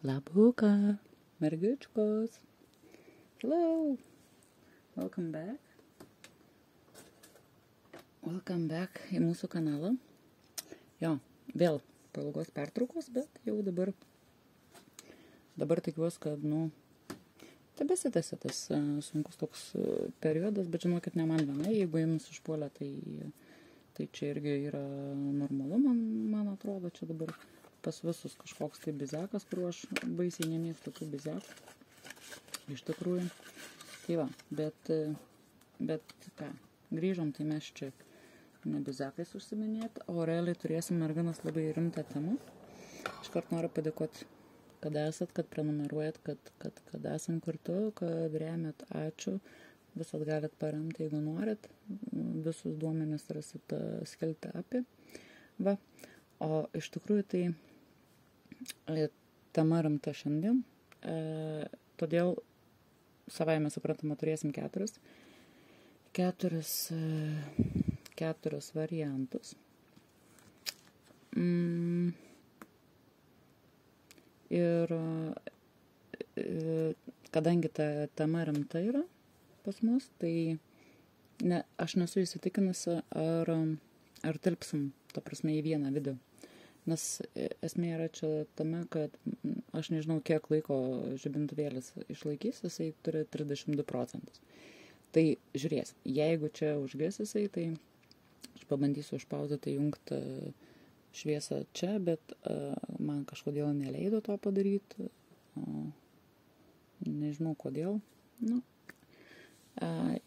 Labuka, mergičkos. Hello. Welcome back į mūsų kanalą. Jo, vėl po ilgos pertraukos, bet jau dabar tikiuosi, kad, tebesitęsia tas sunkus toks periodas, bet žinokit, ne man viena, jeigu jums užpuolė, tai čia irgi yra normalu, man atrodo, čia dabar pas visus kažkoks tai bizekas, kuriuo aš baisiai nemėgstu tokių bizekų, iš tikrųjų. Tai va, bet ką, grįžom, tai mes čia ne bizekais užsiminėti, o realiai turėsim merginas labai rimtą temą. Iškart noriu padėkoti, kad esat, kad prenumeruojat, kad esam kartu, kad remiat, ačiū. Visat galit paremti, jeigu norit. Visus duomenis rasit skelti apie. Va, o iš tikrųjų tai tema rimta šiandien. Todėl savaime suprantama turėsim keturis variantus. Ir kadangi ta tema rimta yra pas mus, tai aš nesu įsitikinusi, ar tilpsim, ta prasme, į vieną video. Nes esmė yra čia tame, kad aš nežinau, kiek laiko žibintuvėlis išlaikys, jisai turi 32%. Tai žiūrės, jeigu čia užges jisai, tai aš pabandysiu užpauzyti, jungti šviesą čia, bet man kažkodėl neleido to padaryti. Nežinau kodėl.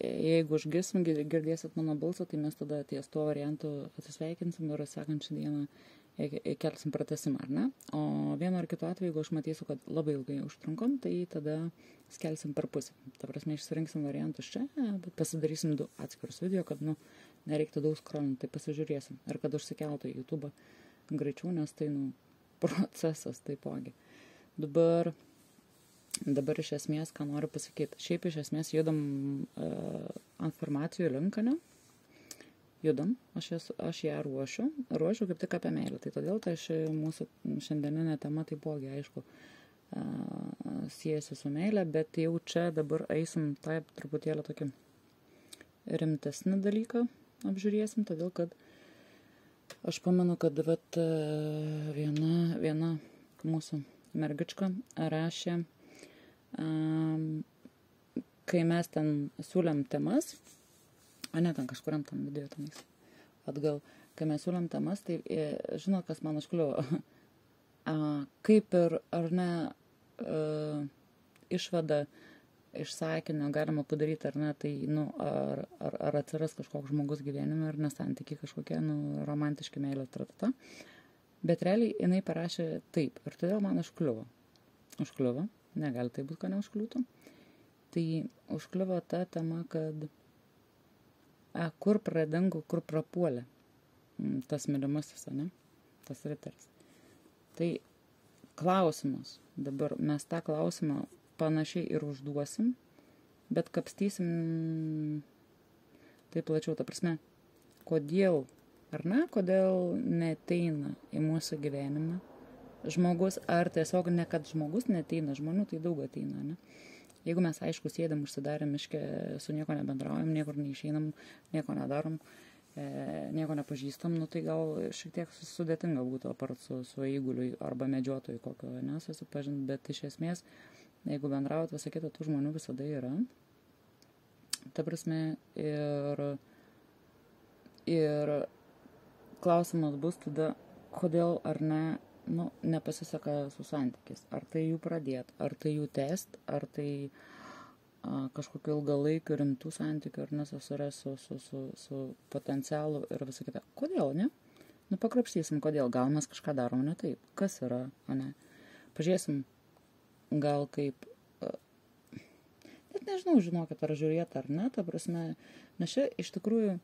Jeigu užgesim, girdėsit mano balsą, tai mes tada ties tuo variantu atsisveikinsim ir sekančią dieną kelsim pratesimą, ar ne? O vienu ar kitu atveju, jeigu aš matysiu, kad labai ilgai užtrunkom, tai tada skelsim per pusę. Ta prasme, išsirinksim variantus čia, bet pasidarysim 2 atskirus video, kad, nereiktų daug skrolinti, tai pasižiūrėsim. Ir kad užsikeltų į YouTube greičiau, nes tai, procesas taipogi. Dabar iš esmės, ką noriu pasakyti. Šiaip iš esmės judam ant formacijų link, ne? Judam, aš ją ruošiu kaip tik apie meilę. Tai todėl tai mūsų šiandieninė tema taipogi, aišku, siejasi su meilė, bet jau čia dabar eisim taip truputėlį tokį rimtesnį dalyką apžiūrėsim, todėl kad aš pamenu, kad viena mūsų mergička rašė, kai mes ten siūlėm temas, ten kažkuriam tam video tenais atgal, kai mes siūlėm temas, tai žinot, kas man užkliuvo, kaip ir ar ne išvada iš sakinio galima padaryti, ar ne, tai, ar atsiras kažkoks žmogus gyvenime, ar nesantykiai kažkokie, romantiški meilės tratata. Bet realiai jinai parašė taip, ir todėl man užkliuvo, negali tai būt, kad neužkliūtų. Tai užkliuvo ta tema, kad kur pradingo, kur prapuolė tas mylimasis, ne, tas riteris. Tai klausimas, dabar mes tą klausimą panašiai ir užduosim, bet kapstysim taip plačiau, ta prasme, kodėl neateina į mūsų gyvenimą žmogus, ar tiesiog ne kad žmogus neateina, žmonių tai daug ateina, ne? Jeigu mes, aišku, sėdam, užsidarėm miške, su nieko nebendraujam, niekur neišeinam, nieko nedarom, nieko nepažįstam, tai gal šiek tiek sudėtinga būtų apart su eiguliu arba medžiotojui kokio, susipažinti, bet iš esmės, jeigu bendraujat, visą kitą, tų žmonių visada yra. Ta prasme, ir klausimas bus tada, kodėl ar ne, nepasiseka su santykiais. Ar tai jų pradėt, ar tai jų tęst, ar tai kažkokiu ilgalaikiu rimtų santykių, ar nesusiras su potencialu ir visą kitą. Kodėl, ne? Pakrapštysim, kodėl. Gal mes kažką darom ne taip. Kas yra, ne? Pažiūrėsim, gal kaip, net nežinau, žinokit, ar žiūrėt, ar ne, ta prasme, nes čia iš tikrųjų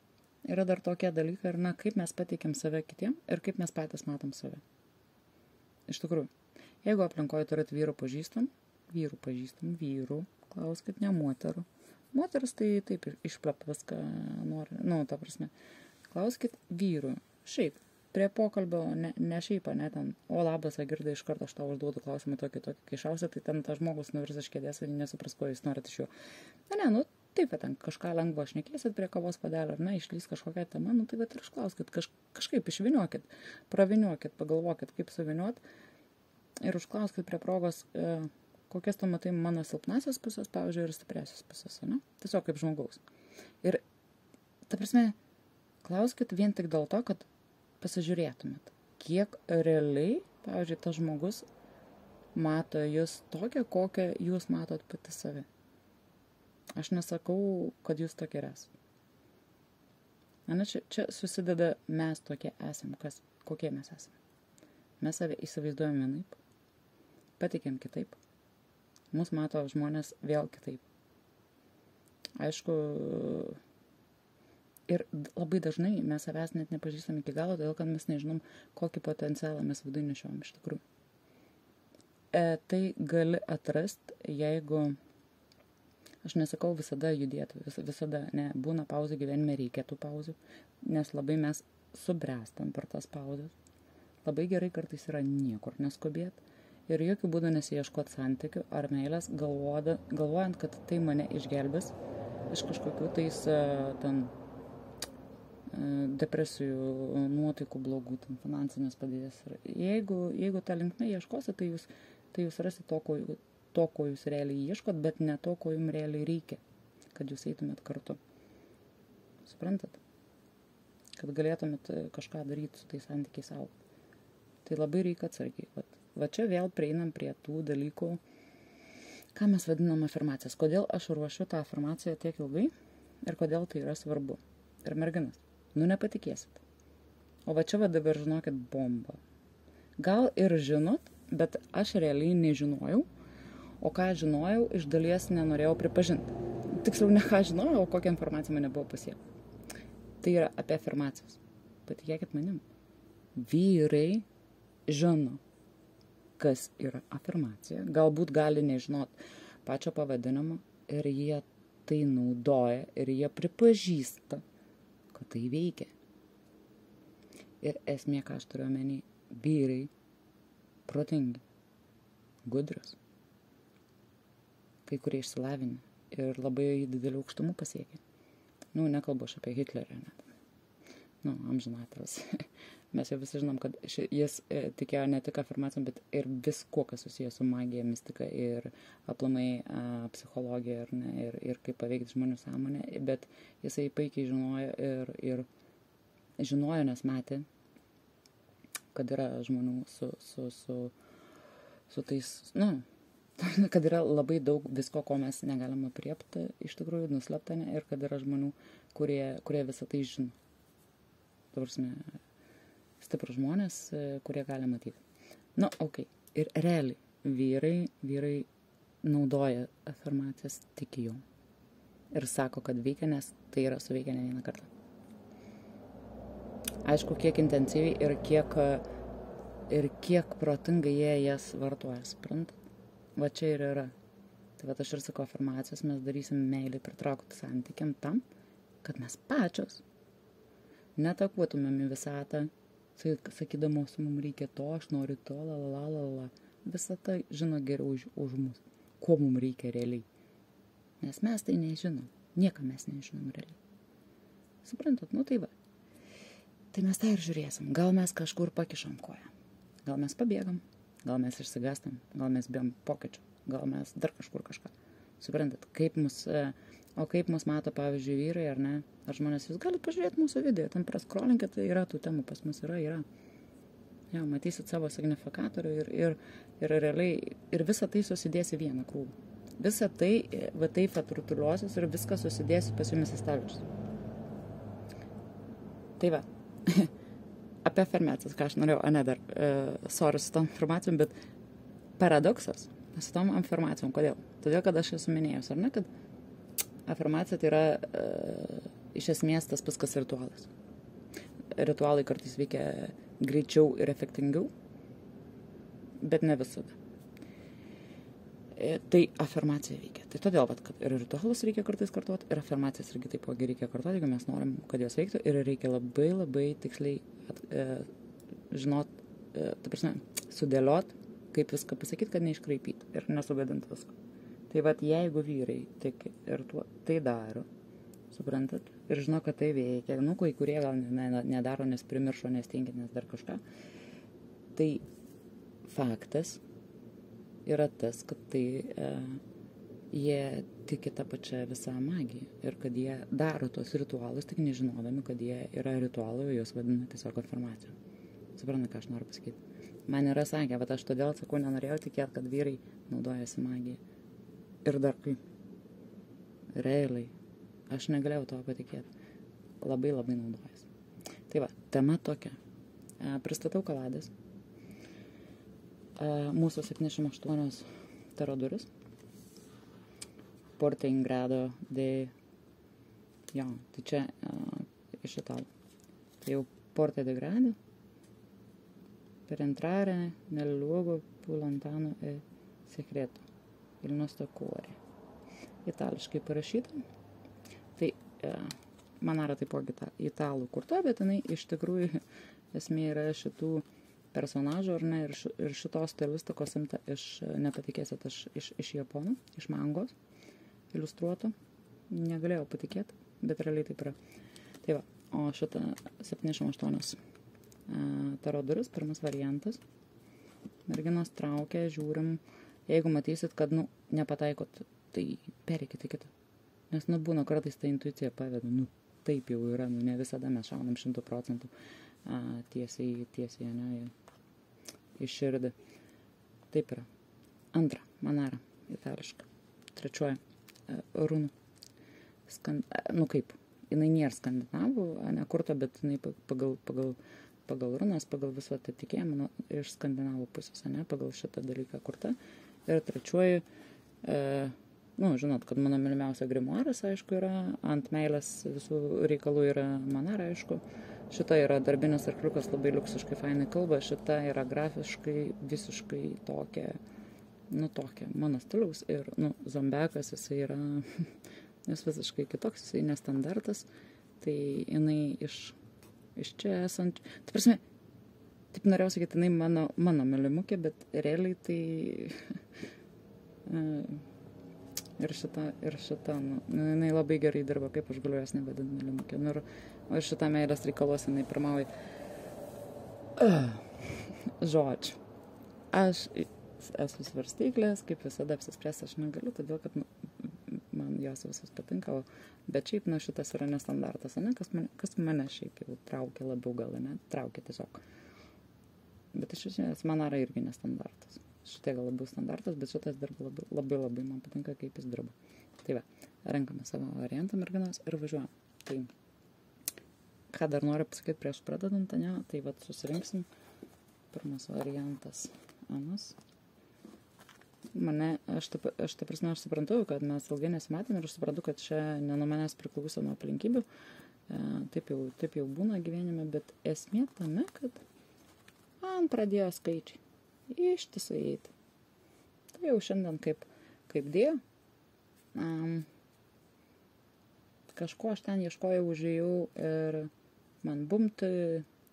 yra dar tokie dalykai, ar ne, kaip mes pateikiam save kitiem ir kaip mes patys matom save. Iš tikrųjų, jeigu aplinkoje turit vyrų, klauskit, ne moterų. Moteris tai taip išplep viską nori, ta prasme. Klauskit vyrų. Šiaip, prie pokalbio, ne šiaip, ne ten, o labas, Girdai, iš karto aš tau užduodu klausimą tokį, kai šausia, tai ten tas žmogus nuvirs iš kėdės ir nesupras, ko jūs norit iš jo. Nu, taip, ten kažką lengvo šnekėsit prie kavos padelio, ar ne, išlys kažkokią temą, nu tai bet ir išklauskit, kažkaip išviniuokit, praviniuokit, pagalvokit, kaip suviniuot ir užklauskit prie progos, kokias tu matai mano silpnasios pusės, pavyzdžiui, ir stipriasios pusės, ne? Tiesiog kaip žmogaus. Ir, ta prasme, klauskit vien tik dėl to, kad pasižiūrėtumėt, kiek realiai, pavyzdžiui, tas žmogus mato jūs tokią, kokią jūs matot pati savi. Aš nesakau, kad jūs tokie esate. Čia susideda mes tokie esam, kokie mes esame. Mes save įsivaizduojam vienaip, patikėm kitaip, mus mato žmonės vėl kitaip. Aišku, ir labai dažnai mes savęs net nepažįstam iki galo, todėl kad mes nežinom, kokį potencialą mes viduje nešiojam iš tikrųjų. Tai gali atrasti, jeigu, aš nesakau visada judėti, visada, ne, būna pauzė gyvenime, reikia tų pauzių, nes labai mes subręstam per tas pauzes. Labai gerai kartais yra niekur neskubėti ir jokių būdų nesiieškoti santykių ar meilės, galvojant, kad tai mane išgelbės iš kažkokių tais ten depresijų, nuotaikų blogų, finansinės padėties. Jeigu tą linkmę ieškosit, tai jūs rasit to, ko jūs realiai ieškot, bet ne to, ko jums realiai reikia, kad jūs eitumėt kartu. Suprantat? Kad galėtumėt kažką daryti su tais santykiais savo. Tai labai reikia atsargiai. Va čia vėl prieinam prie tų dalykų, ką mes vadinam afirmacijas. Kodėl aš ruošiu tą afirmaciją tiek ilgai ir kodėl tai yra svarbu. Ir merginas. Nepatikėsit. O va čia dabar žinokit bomba. Gal ir žinot, bet aš realiai nežinojau, o ką žinojau, iš dalies nenorėjau pripažinti. Tiksliau, ne ką žinojau, o kokią informaciją mane buvo pasiekti. Tai yra apie afirmacijas. Patikėkit manim. Vyrai žino, kas yra afirmacija. Galbūt gali nežinot pačio pavadinimo ir jie tai naudoja ir jie pripažįsta, kad tai veikia. Ir esmė, ką aš turiu omeny, vyrai protingi, gudrius, kai kurie išsilavinę ir labai didelių aukštumų pasiekia. Nekalbu aš apie Hitlerį, amžinatras. Mes jau visi žinom, kad jis tikėjo ne tik afirmacijom, bet ir viskuo, kas susijęs su magija, mistika ir aplamai psichologija ir kaip paveikti žmonių sąmonę, bet jisai puikiai žinojo ir žinojo, nes matė, kad yra žmonių su tais, kad yra labai daug visko, ko mes negalime apriepti, iš tikrųjų nuslėpta, ir kad yra žmonių, kurie visą tai žino. Tavrasme, stiprus žmonės, kurie gali matyti. Okay. Ir realiai vyrai naudoja afirmacijas tik jų. Ir sako, kad veikia, nes tai yra suveikia ne vieną kartą. Aišku, kiek intensyviai ir kiek protingai jie jas vartoja, suprantat? Va čia ir yra. Tai aš ir sakau, afirmacijas mes darysim meilį pritraukti santykiam tam, kad mes pačios netakuotumėm į visatą, sakydamos, mums reikia to, aš noriu to, la. Visata žino geriau už mus, ko mums reikia realiai. Nes mes tai nežinom. Nieką mes nežinom realiai. Suprantat, tai va. Tai mes tai ir žiūrėsim. Gal mes kažkur pakišam koją. Gal mes pabėgam. Gal mes išsigastam. Gal mes bijom pokyčių. Gal mes dar kažkur kažką. Suprantat, kaip mus mato, pavyzdžiui, vyrai, ar ne? Ar žmonės, jūs galite pažiūrėti mūsų video, ten praskrolinkit, tai yra tų temų, pas mus yra. Jo, matysit savo signifikatorių ir realiai, ir visą tai susidės į vieną krūvą. Visą tai, va taip atrutuliuosius ir viską susidės pas jumis į stalčius. Tai va, apie afirmacijas, ką aš norėjau, dar, sorry su tom informacijom, bet paradoksas su tom afirmacijom, kodėl? Todėl, kad aš esu minėjus, ar ne, kad afirmacija tai yra iš esmės tas pats, kas ritualas. Ritualai kartais veikia greičiau ir efektingiau, bet ne visada. Tai afirmacija veikia. Tai todėl, kad ir ritualus reikia kartais kartuoti, ir afirmacijas irgi taipogi reikia kartuoti, jeigu mes norim, kad jos veiktų, ir reikia labai, labai tiksliai žinot, ta prasme, sudėliot, kaip viską pasakyti, kad neiškraipyti ir nesugadinti viską. Tai vat, jeigu vyrai tiki ir tai daro, suprantat, ir žino, kad tai veikia, nu, kai kurie gal nedaro, nes primiršo, nes tingi, nes dar kažką, tai faktas yra tas, kad tai jie tiki tą pačią visą magiją ir kad jie daro tos ritualus, tik nežinodami, kad jie yra ritualai, o juos vadina tiesiog informacija. Suprantat, ką aš noriu pasakyti. Man yra sakę, bet aš todėl sakau, nenorėjau tikėti, kad vyrai naudojasi magiją. Ir dar kaip. Realiai. Aš negalėjau to patikėti. Labai naudojasi. Tai va, tema tokia. Pristatau Kaladas. Mūsų 78 taro duris. Porte in grado de... Jo, tai čia iš italų. Tai jau Porte de grado. Per entrare nel luogo più lontano e segreto, il nostro cuore. Itališkai parašyta. Tai Manara taipogi italų kurta, bet jinai iš tikrųjų esmė yra šitų personažų, ar ne, ir šitos stilistikos imta iš, nepatikėsit, iš japonų, iš mangos iliustruoto. Negalėjau patikėti, bet realiai taip yra. Tai va, o šitą 78 taro duris, pirmas variantas. Merginos traukia, žiūrim. Jeigu matysit, kad, nepataikot, tai pereikite kitą. Nes, būna kartais ta intuicija paveda, taip jau yra, ne visada mes šaunam 100% tiesiai, ne, į širdį. Taip yra. Antra, Manara, itališka. Trečioji, runų. Kaip, jinai nėra skandinavų, ne kurta, bet jinai pagal runas, pagal visą tą tikėjimą iš skandinavų pusės, ne, pagal šitą dalyką kurta. Ir trečioji, žinot, kad mano mylimiausia grimoaras, aišku, yra, ant meilės visų reikalų yra Manara, aišku. Šita yra darbinis arkliukas, labai liuksiškai fainai kalba, šita yra grafiškai visiškai tokia mano stiliaus ir, zombekas, jisai yra, jis visiškai kitoks, jisai nestandartas, tai jinai iš čia esant, tai prasme, taip norėjau sakyti, jinai mano mylimukė, bet realiai tai ir šita, jinai labai gerai dirba, kaip aš galiu jas nevadinti mylimukė. O ir šita meilės reikalos jinai pirmauja. Žodžiu, aš esu svarstyklės, kaip visada apsispręs aš negaliu, todėl kad man jos visos patinka, bet šiaip šitas yra nestandartas, ne? Kas mane šiaip jau traukia labiau gal, ne? Traukia tiesiog. Bet iš esmės Manara irgi nestandartas. Šitie gal labiau standartas, bet šitas dirba labai man patinka, kaip jis dirba. Tai va, renkame savo variantą merginos ir važiuojam. Tai, ką dar noriu pasakyti prieš pradedant, ne? Tai va, susirinksim. Pirmas variantas Anas. Aš suprantu, kad mes ilgai nesimatėm ir aš suprantu, kad čia ne nuo manęs priklauso nuo aplinkybių. Taip jau būna gyvenime, bet esmė tame, kad man pradėjo skaičiai ištisai eiti. Tai jau šiandien kaip dėjo. Kažko aš ten ieškojau, užėjau ir man bumti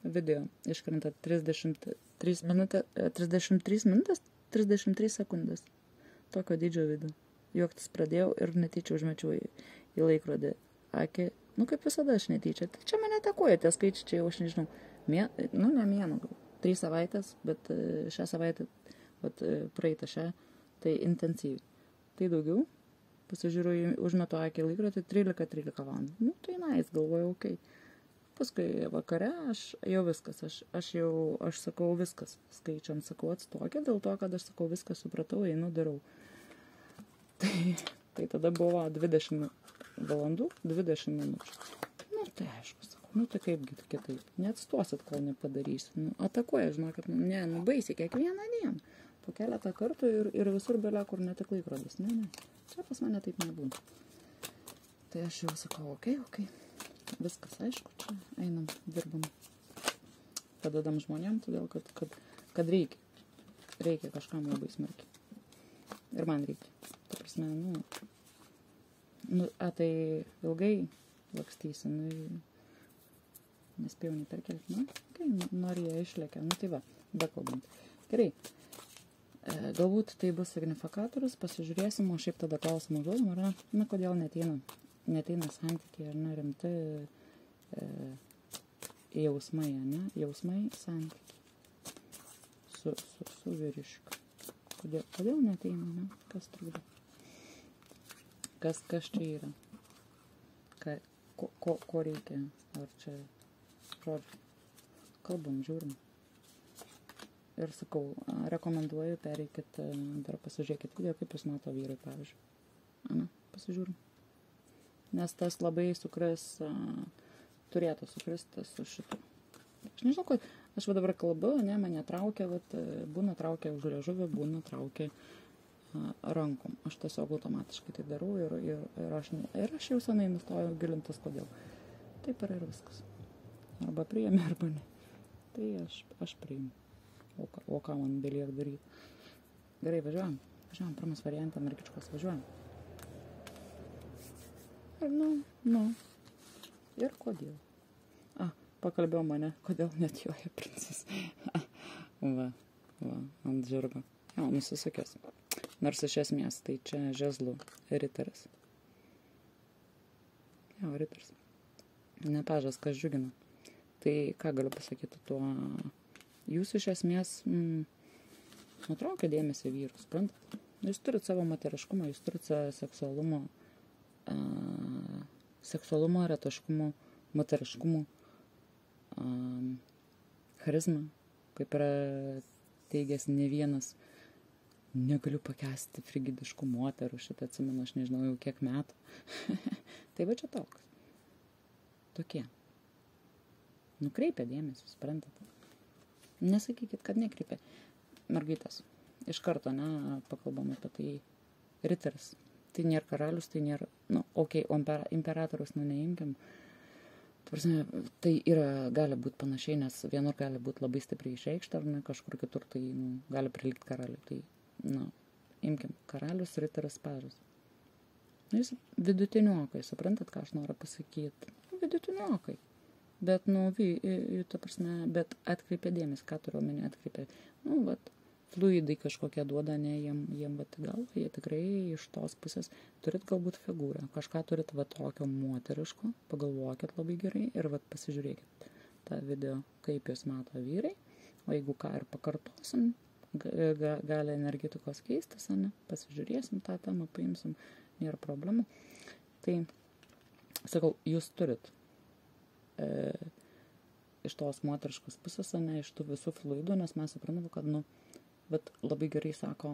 video iškrenta 33 minutės, 33 sekundės. Tokio dydžio video. Juoktis pradėjau ir netyčia užmečiau į laikrodį akį. Kaip visada aš netyčia. Tai čia mane atakuoja tie skaičiai, čia jau aš nežinau. Ne mėnų, 3 savaitės, bet šią savaitę, praeitą šią, tai intensyviai. Tai daugiau. Pasižiūrėjau, užmetu akį laikrodį, 13 valandų. Tai nice, galvoju, okei. Paskui vakare aš jau viskas, aš sakau viskas, skaičiam sakau atstokė, dėl to, kad aš sakau viskas supratau, einu darau. Tai tada buvo 20 valandų, 20 minučių. Tai aišku, sakau, tai kaipgi kitaip, neatstosit, kol nepadarysiu. Atakuoja, žinokit, baisiai kiekvieną dieną. Po keletą kartų ir visur belia, kur ne tik laikrodis. Ne, čia pas mane taip nebūna. Tai aš jau sakau, okei. Viskas aišku, čia einam, dirbam, padedam žmonėm, todėl kad reikia kažkam labai smarkiai. Ir man reikia. Ta prasme, tai ilgai lakstysi, nespėjau nei perkelti, nu, kai norėjo išlėkė, nu tai va, bekalbant. Gerai, galbūt tai bus signifikatorius, pasižiūrėsim, o šiaip tada klausimų duodam, ar ne, na, kodėl neteina santykiai, ar ne, rimti jausmai, ne, jausmai santykiai su vyriškiu. Kodėl neteina, ne, kas trukdo? Kas čia yra? Ko reikia? Ar čia, žodžiu, kalbam, žiūrim. Ir sakau, rekomenduoju, pereikit, dar pasižiūrėkit video, kaip jūs mato vyrai, pavyzdžiui. Ana, pasižiūrim. Nes tas labai turėtų sukristi su šitu. Aš nežinau, kad aš va dabar kalbu, ne, mane traukia, būna traukia už liežuvį, būna traukia rankom. Aš tiesiog automatiškai tai darau ir aš jau senai nustojau gilintis, kodėl. Taip yra ir viskas. Arba priėmė, arba ne. Tai aš priimu. O ką man belieka daryti? Gerai, važiuojam. Pirmas variantą, mergičkos, važiuojam. Ir nu. Ir kodėl? Pakalbėjo mane, kodėl net joje princas. va, ant žirgo. Jau, nusisukęs. Nors iš esmės, tai čia žezlų riteris. Jau, riteris. Ne pažas, kas džiugina. Tai ką galiu pasakyti tuo? Jūs iš esmės nutraukia dėmesį vyrus, suprantat? Jūs turit savo moteriškumą, jūs turit seksualumo, retoškumo, moteriškumo, charizmą, kaip yra teigęs ne vienas. Negaliu pakęsti frigidiškų moterų, šitą atsimenu, aš nežinau jau kiek metų. Tai va čia toks. Tokie. Nukreipia dėmesį, suprantate. Nesakykit, kad nekreipia. Mergaitės. Iš karto, ne, pakalbam apie tai. Riteris. Tai nėra karalius, tai nėra, imperatorius, neimkim. Tai gali būti panašiai, nes vienur gali būti labai stipriai išreikšta, ar ne, kažkur kitur tai gali prilikti karaliui. Tai, imkim, karalius, riteris, pažas. Jūs vidutiniokai, suprantat, ką aš noriu pasakyti? Vidutiniokai. Bet, ta prasme, bet atkreipia dėmesį, ką turiu omeny, atkreipia. Fluidai kažkokie duoda, ne, jiem gal, jie tikrai iš tos pusės turit galbūt figūrą, kažką turit tokio moteriško, pagalvokit labai gerai ir pasižiūrėkit tą video, kaip jūs mato vyrai, o jeigu ką ir pakartosim, gali energetikos keistis, ne, pasižiūrėsim tą temą, paimsim, nėra problemų. Tai, sakau, jūs turit iš tos moteriškos pusės, ne, iš tų visų fluidų, nes mes suprantam, kad, bet labai gerai sako,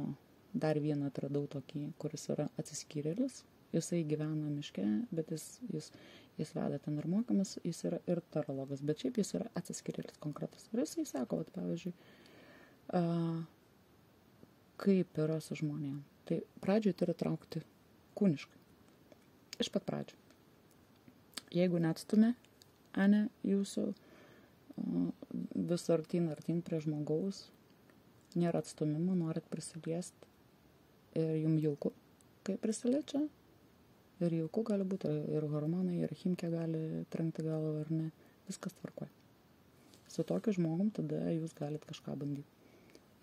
dar vieną atradau tokį, kuris yra atsiskyrėlis, jisai gyvena miške, bet jis veda ten ir mokamas, jis yra ir tarologas, bet šiaip jis yra atsiskyrėlis konkretus. Ir jisai sako, pavyzdžiui, kaip yra su žmonėm. Tai pradžioj turi traukti kūniškai. Iš pat pradžių. Jeigu neatstumė, jūsų vis artin prie žmogaus, nėra atstumimo, norit prisiliesti ir jums jauku, kai prisiliečia, ir jauku gali būti, ir hormonai, ir chimkė gali trenkti galvą, ar ne, viskas tvarkoja. Su tokiu žmogum tada jūs galit kažką bandyti.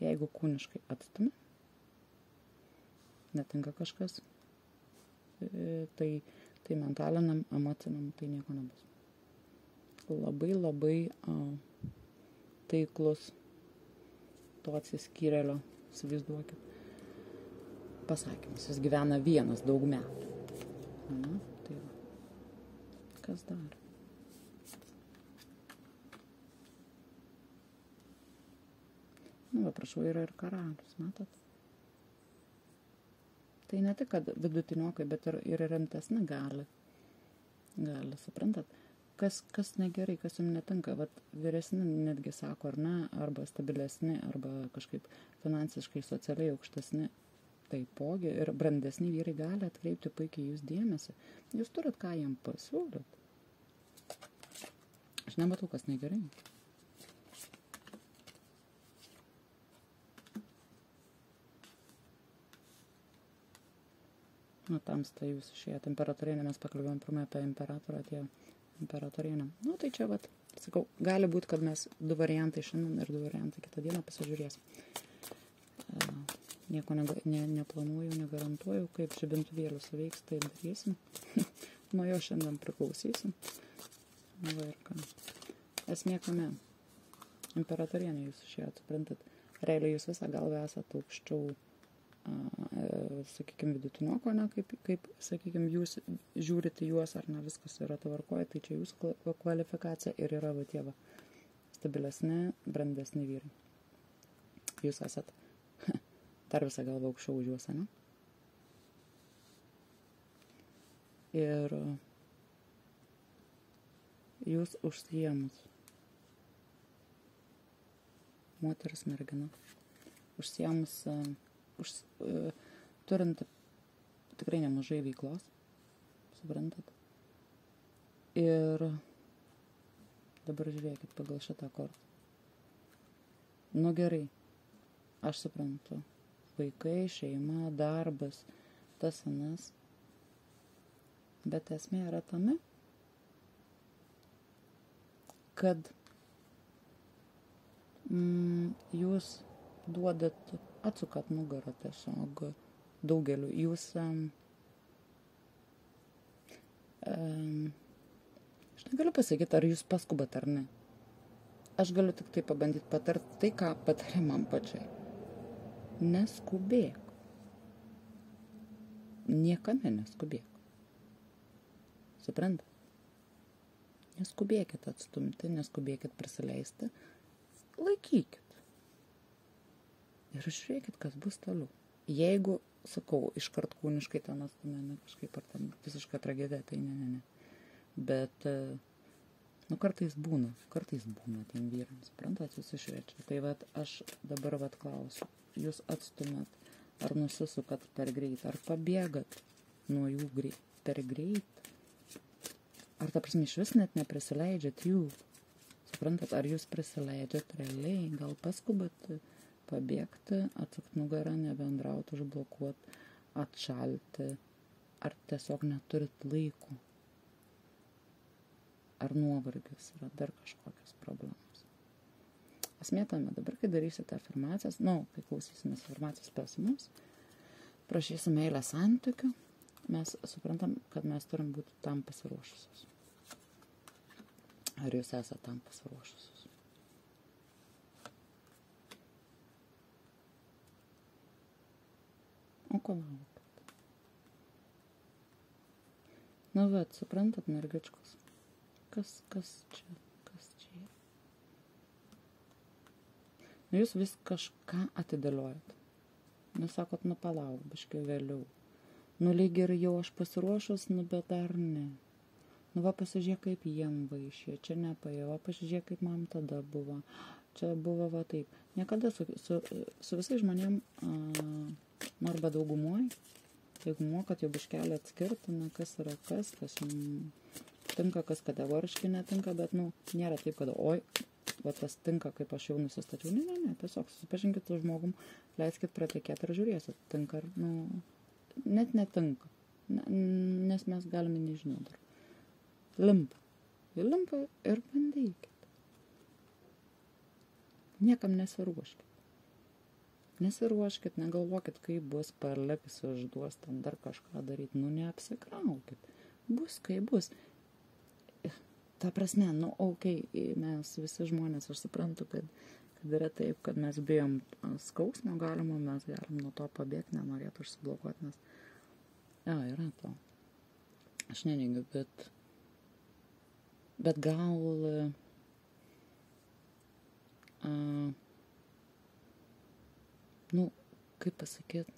Jeigu kūniškai atstumė, netinka kažkas, tai mentaliniam, emociniam tai nieko nebus. Labai taiklus to atsiskyrėlio, įsivaizduokit, pasakymas, jis gyvena vienas daug metų. Tai va. Kas dar? Prašau, yra ir karalius, matot? Tai ne tik, kad vidutiniokai, bet ir rimtesni gali, suprantat? Kas negerai, kas jums netinka, vyresni netgi sako, ar ne, arba stabilesni, arba kažkaip finansiškai, socialiai aukštesni, taipogi ir brandesni vyrai gali atkreipti puikiai jūs dėmesį. Jūs turit ką jam pasiūlyti. Aš nematau, kas negerai. Tamsta jūs išėjo temperatūrinė, mes pakalbėjom pirmai apie imperatorą, atėjo imperatorienę. Tai čia Sakau, gali būti, kad mes 2 variantai šiandien ir 2 variantai kitą dieną pasižiūrėsim. Nieko neplanuoju, negarantuoju, kaip žibintuvėlių suveiks, tai darysim. Nuo jo šiandien priklausysim. Va ir ką. Esmė kame. Imperatorienė jūs išėjot, suprantat. Realiai jūs visą galvą esat aukščiau, sakykime, vidutinioko, ne, kaip, sakykime, jūs žiūrite juos, ar ne, viskas yra tvarkoje, tai čia jūsų kvalifikacija ir yra va tie va stabilesni, brandesni vyrai. Jūs esat dar visą galvą aukščiau už juos, ne? Ir jūs užsiemus, moteris mergina, užsiemus, turint tikrai nemažai veiklos, suprantat. Ir dabar žiūrėkit pagal šitą kortą. Nu gerai, aš suprantu, vaikai, šeima, darbas, tas anas, bet esmė yra tame, kad jūs duodat, atsukat nugarą tiesiog daugeliu. Jūs, aš negaliu pasakyti, ar jūs paskubat ar ne. Aš galiu tik tai pabandyti patarti tai, ką patarė man pačiai. Neskubėk. Niekame neskubėk. Suprantat? Neskubėkit atstumti, neskubėkit prisileisti. Laikykit. Ir žiūrėkit, kas bus toliau. Jeigu, sakau, iškart kūniškai ten atstumė, ne kažkaip ar ten visiška tragedija, tai ne. Bet, nu, kartais būna tiem vyrams, suprantat, jūs išvečia. Tai vat aš dabar vat klausiu, jūs atstumėt, ar nusisukat per greit, ar pabėgat nuo jų per greit, ar ta prasme iš vis net neprisileidžiat jų, suprantat, ar jūs prisileidžiat realiai, gal paskubat pabėgti, atsukti nugarą, nebendrauti, užblokuoti, atšalti, ar tiesiog neturit laiko, ar nuovargis, yra dar kažkokios problemos. Esmė tame, dabar, kai darysite afirmacijas, kai klausysimės afirmacijos pas mus, prašysime eilę santykių, mes suprantam, kad mes turim būti tam pasiruošusios. Ar jūs esate tam pasiruošusios? O ko laukit? Nu, vat, suprantat, mergičkos, kas čia yra? Nu, jūs vis kažką atidėliojat. Nu, sakot, nu, palauk, biškai vėliau. Nu, lyg ir jau aš pasiruošus, nu, bet dar ne. Nu, va, pasižiūrėk, kaip jiem vaišė, čia nepaėjo, va, pasižiūrėk, kaip man tada buvo. Čia buvo, va, taip. Niekada su visais žmonėm, arba daugumoj, jeigu mokat jau biškelį atskirti, kas yra kas jums tinka, kas kategoriškai netinka, bet, nu, nėra taip, kad, oi, va, tas tinka, kaip aš jau nusistačiau. Ne, tiesiog susipažinkit su žmogum, leiskit pratekėti ir žiūrėsit, tinka, nu, net netinka, nes mes galime nežinau dar. Limpa ir bandykit. Niekam nesiruoškit. Nesiruoškit, negalvokit, kaip bus, parliks, išduos, ten dar kažką daryti. Nu, neapsikraukit. Bus, kaip bus. Ta prasme, mes visi žmonės, aš suprantu, kad yra taip, kad mes bijom skausmo galimo, mes galim nuo to pabėgti, nenorėtų užsiblokuoti, nes yra to. Aš neneigiu, bet gal kaip pasakyt,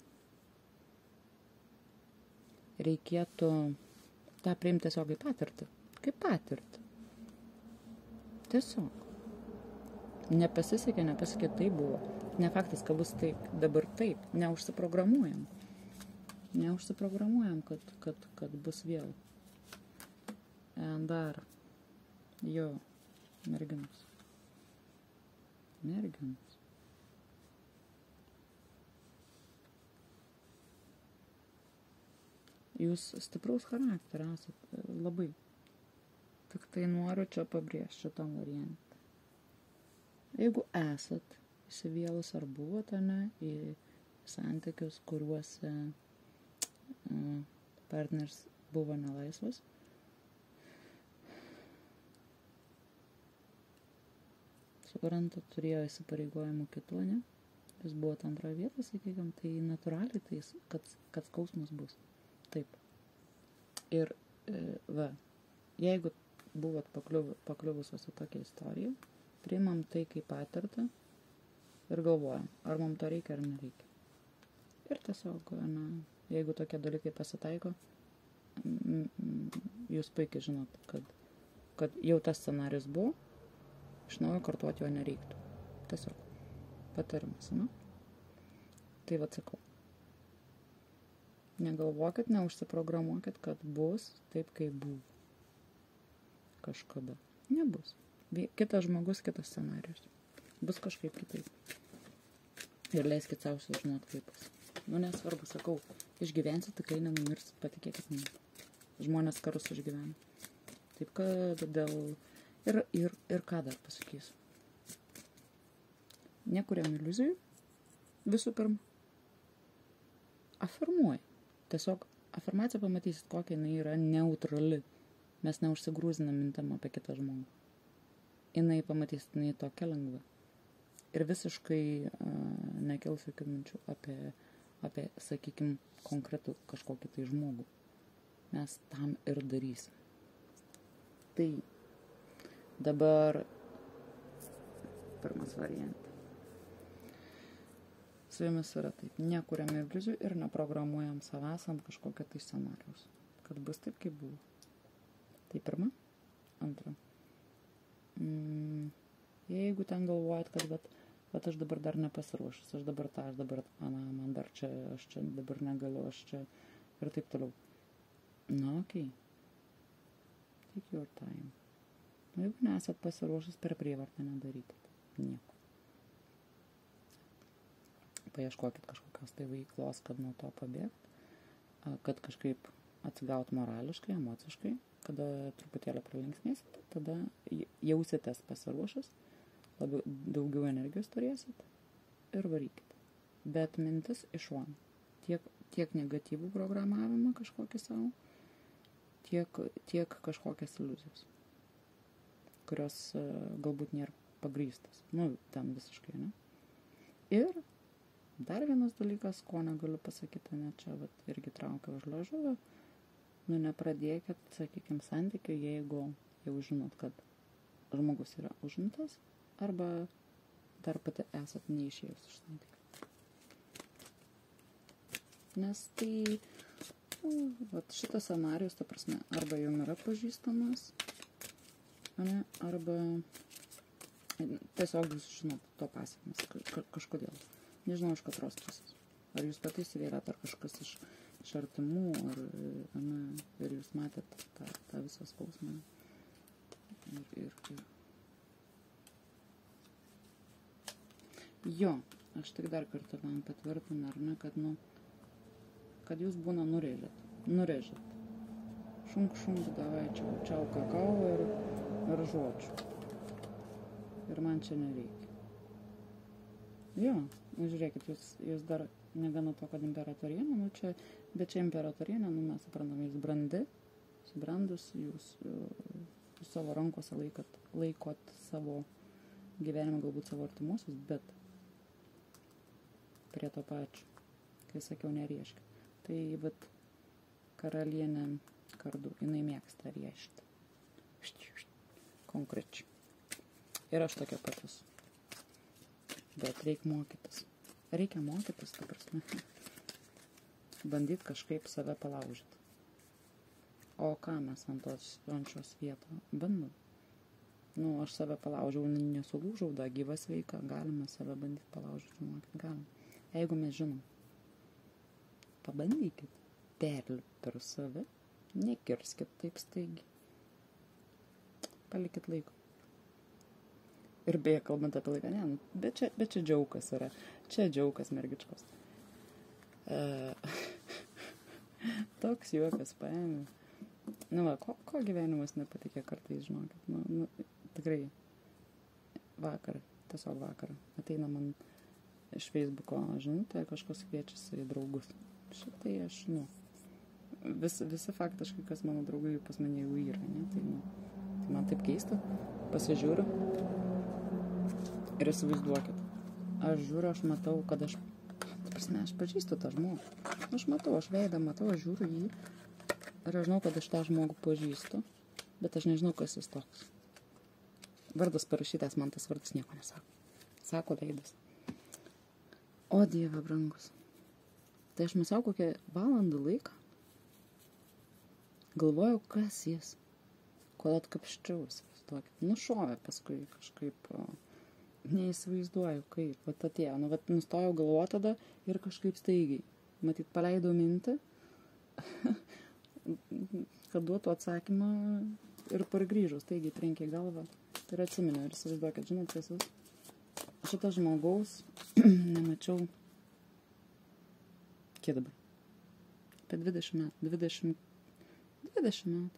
reikėtų tą priimti tiesiog kaip patirtį. Tiesiog. Nepasisekė, tai buvo. Ne faktas, kad bus taip, dabar taip. Neužsiprogramuojam, kad bus vėl. Dar. Jo, merginos. Jūs stipraus charakterio esat labai. tik tai noriu čia pabrėžti šitam variantą. Jeigu esat įsivėlus ar buvote į santykius, kuriuose partneris buvo nelaisvas, suprantat, turėjo įsipareigojimų kitų, ne? Jūs buvote antroje vietoje, sakykime, tai natūraliai, tai, kad skausmas bus. Taip. Ir jeigu buvot pakliuvusios į tokią istoriją, priimam tai kaip patirtą ir galvojam, ar mums to reikia ar nereikia. Ir tiesiog, jeigu tokie dalykai pasitaiko, jūs puikiai žinot, kad jau tas scenarius buvo, iš naujo kartuoti jo nereiktų. Tiesiog patarimas, Tai sakau. Negalvokit, neužsiprogramuokit, kad bus taip, kaip buvo. Kažkada. Nebus. Kitas žmogus, kitas scenarius. Bus kažkaip kitaip. Ir leiskit savo sužinot, kaip bus. Nesvarbu, sakau, išgyvensit, tikrai nenumirsit, patikėkit man. Žmonės karus išgyvena. Taip, kad dėl... Ir ką dar pasakysiu. Nekuriam iliuzijų. Visų pirma. Afirmuoja. Tiesiog afirmaciją pamatysit, kokia jinai yra neutrali. Mes neužsigrūzinam mintim apie kitą žmogų. Jinai pamatysit, jinai tokia lengva. Ir visiškai nekils jokių minčių apie, sakykim, konkretų kažkokį tai žmogų. Mes tam ir darysim. Tai dabar pirmas variantas. Su jumis yra taip, nekuriam iliuzijų ir neprogramuojam savęs ant kažkokio tai scenarijaus, kad bus taip, kaip buvo. Tai pirma. Antra. Jeigu ten galvojat, kad aš dabar dar nepasiruošęs, aš dabar man dar čia, aš čia dabar negaliu, aš čia ir taip toliau. Okei. Take your time. Jeigu nesat pasiruošęs, per prievartą nedarykit. Nieko. Paieškokit kažkokios tai veiklos, kad nuo to pabėgt, kad kažkaip atsigaut morališkai, emociškai, kada truputėlį pralinksmėsit, tada jausitės pasiruošęs, daugiau energijos turėsit ir varykit. Bet mintis iš šono. Tiek negatyvų programavimą kažkokį savo, tiek kažkokias iliuzijas, kurios galbūt nėra pagrįstas. Ten visiškai, ne? Ir dar vienas dalykas, ko negaliu pasakyti, čia irgi traukia už liežuvio, nepradėkit, sakykime, santykių, jeigu jau žinot, kad žmogus yra užimtas, arba dar pati esat neišėjus iš santykių. Nes tai, šitas scenarijus, ta prasme, arba jum yra pažįstamas, arba tiesiog jūs žinot to pasekmes kažkodėl. Nežinau, iš katros pusės. Ar jūs pati įsivėlėt, ar kažkas iš artimų, ir jūs matėt tą visą skausmą. Jo, aš tik dar kartą man patvirtinu, kad jūs būna nurėžėt. Šunk, davai, čiau kakao ir žodžiu. Ir man čia nereikia. Jo, žiūrėkit, jūs dar negana to, kad imperatorienė, bet čia imperatorienė, mes suprantam, jūs brandi, subrandus, jūs savo rankose laikot savo gyvenimą, galbūt savo artimuosius, bet prie to pačio, kai sakiau, nerieškit. Tai karalienė kardų, jinai mėgsta riešti. Konkrečiai. Ir aš tokia patis. Bet reikia mokytis, ta prasme. Bandyt kažkaip save palaužyti. O ką mes ant šios vietos bandom? Aš save palaužiau, nesulūžau, gyva sveika, galime save bandyti palaužyti, žinokit, galim. Jeigu mes žinom, pabandykit, perlipti per save, nekirskit taip staigiai. Palikit laiko. Ir beje, kalbant apie laiką, bet čia džiaukas yra. Čia džiaukas mergičkos. Toks juokas paėmė. Nu, va, ko gyvenimas nepatikė kartais, žinokit. Nu, tikrai vakar, tiesiog vakar. Ateina man iš Facebooko žinutė, kažkas kviečiasi į draugus. Šitai aš, visi faktiškai, kas mano draugai pas mane jau yra, ne? Tai man taip keista. Pasižiūriu ir įsivaizduokit. Aš žiūriu, aš matau, kad aš pažįstu tą žmogų. Aš matau, aš veidą matau, aš žiūriu jį. Ir aš žinau, kad aš tą žmogų pažįstu, bet aš nežinau, kas jis toks. Vardas parašytas, man tas vardas nieko nesako. Sako veidas. O Dieve brangus. Tai aš mąsau kokią valandą laiką. Galvojau, kas jis. Kol atkapščiausi. Nušovė paskui kažkaip, neįsivaizduoju kaip, vat atėjo. Nustojau galvoti tada ir kažkaip staigiai. Matyt, paleidau mintį, kad duotų atsakymą ir pargrįžau, staigiai trenkė galvą. Ir atsiminiau ir įsivaizduokit, žinot, kas jis. Šitą žmogaus nemačiau, kiek dabar? Apie 20 metų,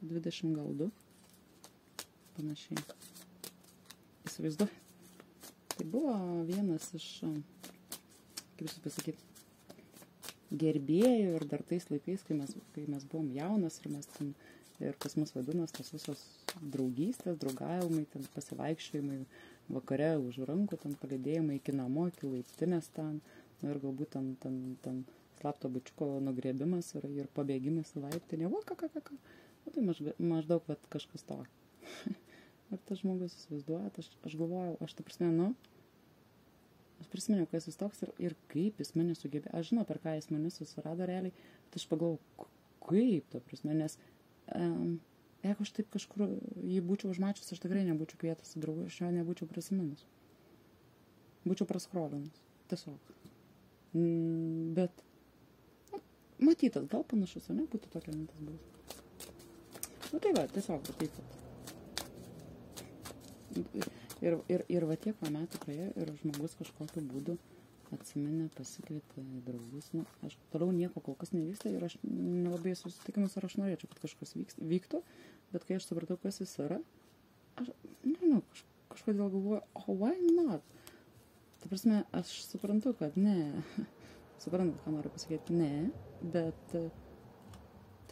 20 gal 2. Panašiai. Įsivaizduoju. Tai buvo vienas iš, kaip jūs pasakyti, gerbėjų ir dar tais laikais, kai mes buvom jaunas ir pas mus vadinas tos visos draugystės, draugavimai, ten pasivaikščiojimai vakare už rankų, ten palydėjimai iki namo, iki laiptinės ten, ir galbūt ten slapto bučiuko nugrėbimas ir pabėgimas į laiptinę. Tai maždaug kažkas to. Ir tas žmogus įsivaizduoja, aš galvojau, aš prisiminiau, kas jis toks ir kaip jis mane sugebėjo. Aš žinau, per ką jis mane susirado realiai, bet aš pagalvojau, kaip, ta prasme, nes jeigu aš taip kažkur jį būčiau užmačius, aš tikrai nebūčiau kvietas į draugų, aš jo nebūčiau prisiminus. Būčiau praskrolinus, tiesiog. Bet, matytas, gal panašus, ne, būtų tokia mintis bus. Tai va, tiesiog, taip pat. Ir va tiek metų praėjo ir žmogus kažkokiu būdu atsiminė, pasikvietė draugus. Aš toliau nieko kol kas nevyksta ir aš nelabai susitikimus, ar aš norėčiau, kad kažkas vyktų, bet kai aš supratau, kas jis yra, aš, nežinau, kažkodėl galvoju, why not? Ta prasme, aš suprantu, kad ne, suprantu, ką noriu pasakyti, ne, bet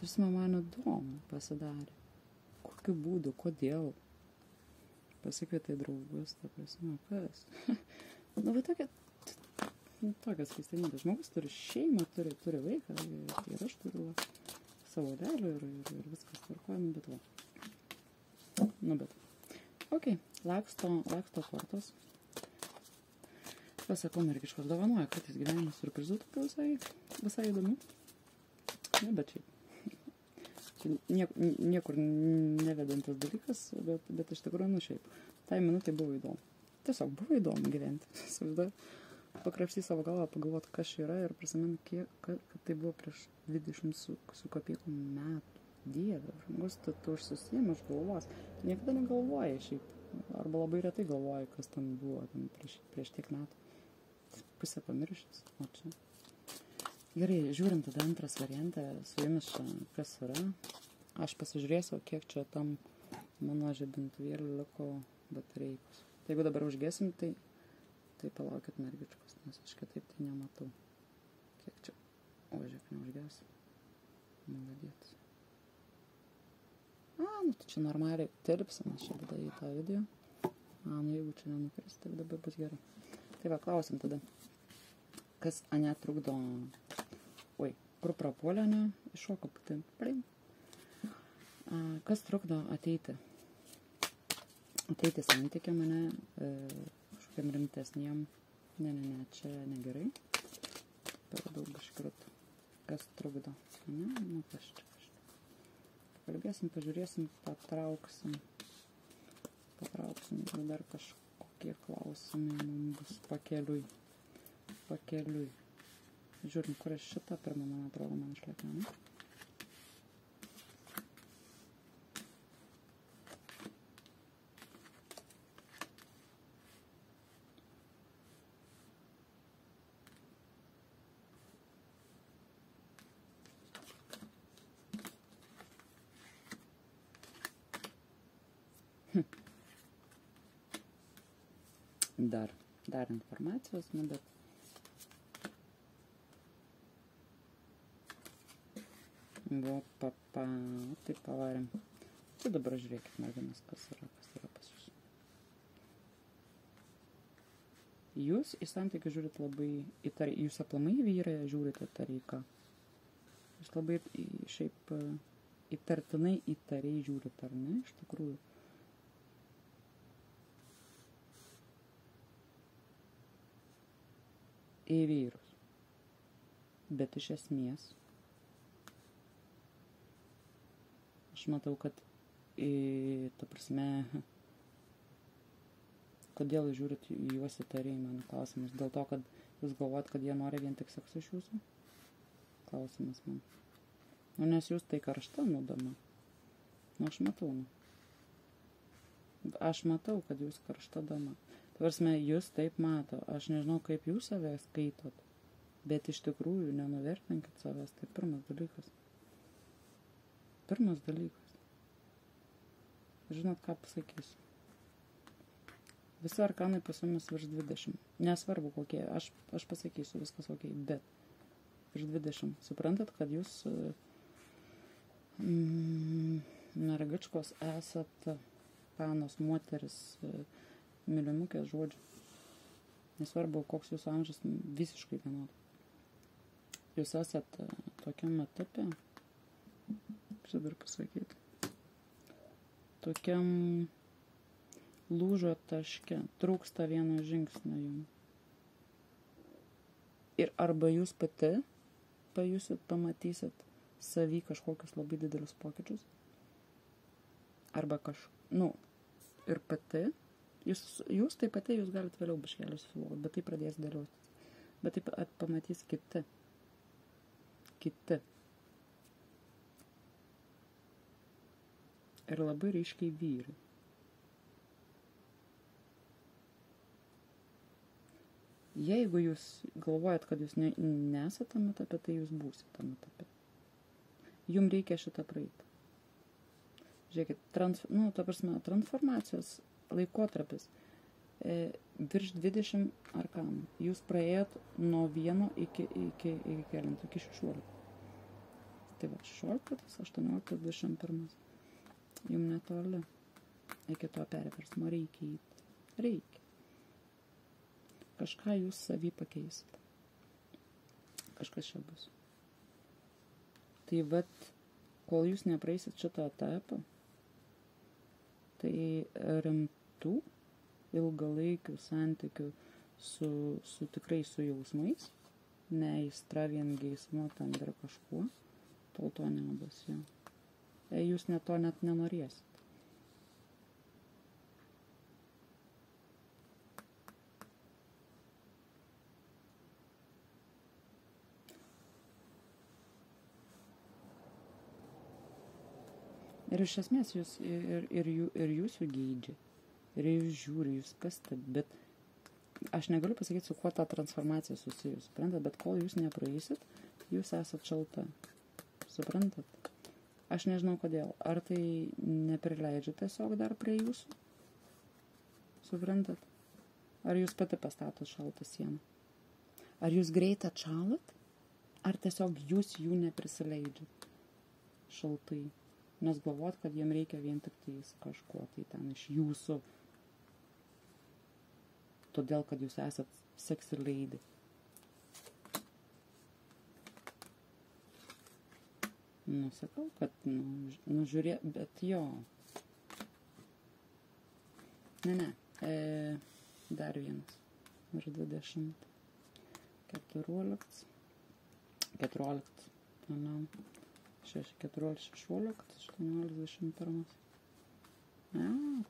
tarsi man įdomu pasidarė. Kokiu būdu, kodėl? Pasikvietė draugus, ta prasme, kas? Va tokias keistenybės. Žmogus turi šeimą, turi vaiką, ir aš turiu savo dėlių ir viskas tvarkojame, bet va. Bet. Ok, laksto kortos. Pasakau, mergiškos dovanoja, kad jis gyvenimas surprizų tokia visai įdomi. Ne, bet šiaip. Niekur nevedantis dalykas, bet iš tikrųjų, šiaip. Tai minutė buvo įdomu. Tiesiog buvo įdomu gyventi. Pakrapštyti savo galvą, pagalvoti, kas čia yra ir prisimenu, kad tai buvo prieš 20 su kopeikom metų. Dieve, žmogus, tu užsisėmė iš galvos. Niekada negalvoji šiaip. Arba labai retai galvoji, kas ten buvo prieš tiek metų. Pusę pamiršęs. O čia. Gerai, žiūrim tada antras variantą, su jumis kas yra. Aš pasižiūrėsiu, kiek čia tam mano žibintuvėlį liko batareikos. Tai jeigu dabar užgėsim, tai palaukit mergičkos, nes aš kitaip tai nematau. Kiek čia? O, žiūrėk, neužgės. Maladėtis. Tai čia normaliai tilpsim aš čia tada į tą video. Jeigu čia nenukris, tai dabar bus gerai. Tai va, klausim tada. Kas ane trukdo, kur prapuolė, ne, iššoko pati. Kas trukdo ateiti santykiam, mane, kažkokiam rimtesniem, ne, čia negerai, per daug iškrutų. Kas trukdo, ne, kas čia. Kalbėsim, pažiūrėsim, patrauksim, ir dar kažkokie klausimai mums bus pakeliui. Žiūrim, kur aš šitą pirmą, man atrodo, man išlėkė. dar informacijos, nu, bet taip pavarėm. Tai dabar žiūrėkit, merginas, kas yra pas jūs. Jūs į santykį žiūrit labai įtariai, jūs aplamai vyrai žiūrite įtariai ką? Jūs labai šiaip įtartinai įtariai žiūrit, ar ne, iš tikrųjų? Į vyrus. Bet iš esmės aš matau, kad ta prasme, kodėl jūs žiūrit į juos įtariai, mano klausimas. Dėl to, kad jūs galvojat, kad jie nori vien tik sekso iš jūsų? Klausimas man. Nu, nes jūs tai karšta, nu, dama. Nu, aš matau, nu. Aš matau, kad jūs karšta dama. Tai prasme, jūs taip mato. Aš nežinau, kaip jūs save skaitot, bet iš tikrųjų nenuvertinkit savęs. Tai pirmas dalykas. Žinot, ką pasakysiu. Visi arkanai pas jumis virš 20. Nesvarbu kokie, aš pasakysiu viskas ok, bet virš 20. Suprantat, kad jūs mergačkos esat panos, moteris, mylimukės žodžių. Nesvarbu, koks jūsų amžius, visiškai vienodai. Jūs esat tokiam etape, čia dar pasakyti, tokiam lūžo taške, trūksta vieno žingsnio jums. Ir arba jūs pati pajusit, pamatysit savy kažkokius labai didelius pokyčius, arba ir pati, jūs tai pati, jūs galit vėliau biškelius suvokti, bet tai pradės dėliotis. Bet taip pamatys kiti. Ir labai ryškiai vyrai. Jeigu jūs galvojat, kad jūs nesate tam etape, tai jūs būsite tam etape. Jums reikia šitą praeiti. Žiūrėkit, transformacijos laikotarpis virš 20 arkanų. Jūs praėjot nuo 1 iki 16. Tai va, 16, 18, 21. Jums netoli. Iki to perversmo reikia įti. Reikia. Kažką jūs savy pakeisit. Kažkas čia bus. Tai vat, kol jūs nepraeisit šitą etapą, tai rimtų ilgalaikių santykių tikrai su jausmais, ne aistra vien geismu ten dar kažkuo, tol to nebus jau. Jūs to net nenorėsit. Ir iš esmės jūs ir jūsų geidžia, ir jūs žiūri, jūs pastebi, bet aš negaliu pasakyti, su kuo ta transformacija susijus, suprantat, bet kol jūs nepraeisit, jūs esat šalta, suprantat? Aš nežinau kodėl, ar tai neprileidžia tiesiog dar prie jūsų, suprantat? Ar jūs pati pastatot šaltą sieną? Ar jūs greit atšalat, ar tiesiog jūs jų neprisileidžiat šaltai? Nes galvot, kad jiem reikia vien tik tais kažko tai ten iš jūsų, todėl, kad jūs esat sexy lady. Sakau, kad, žiūrė, bet jo. Ne, dar vienas. Ir 20. 14. 14. 14, 16, 18, 21.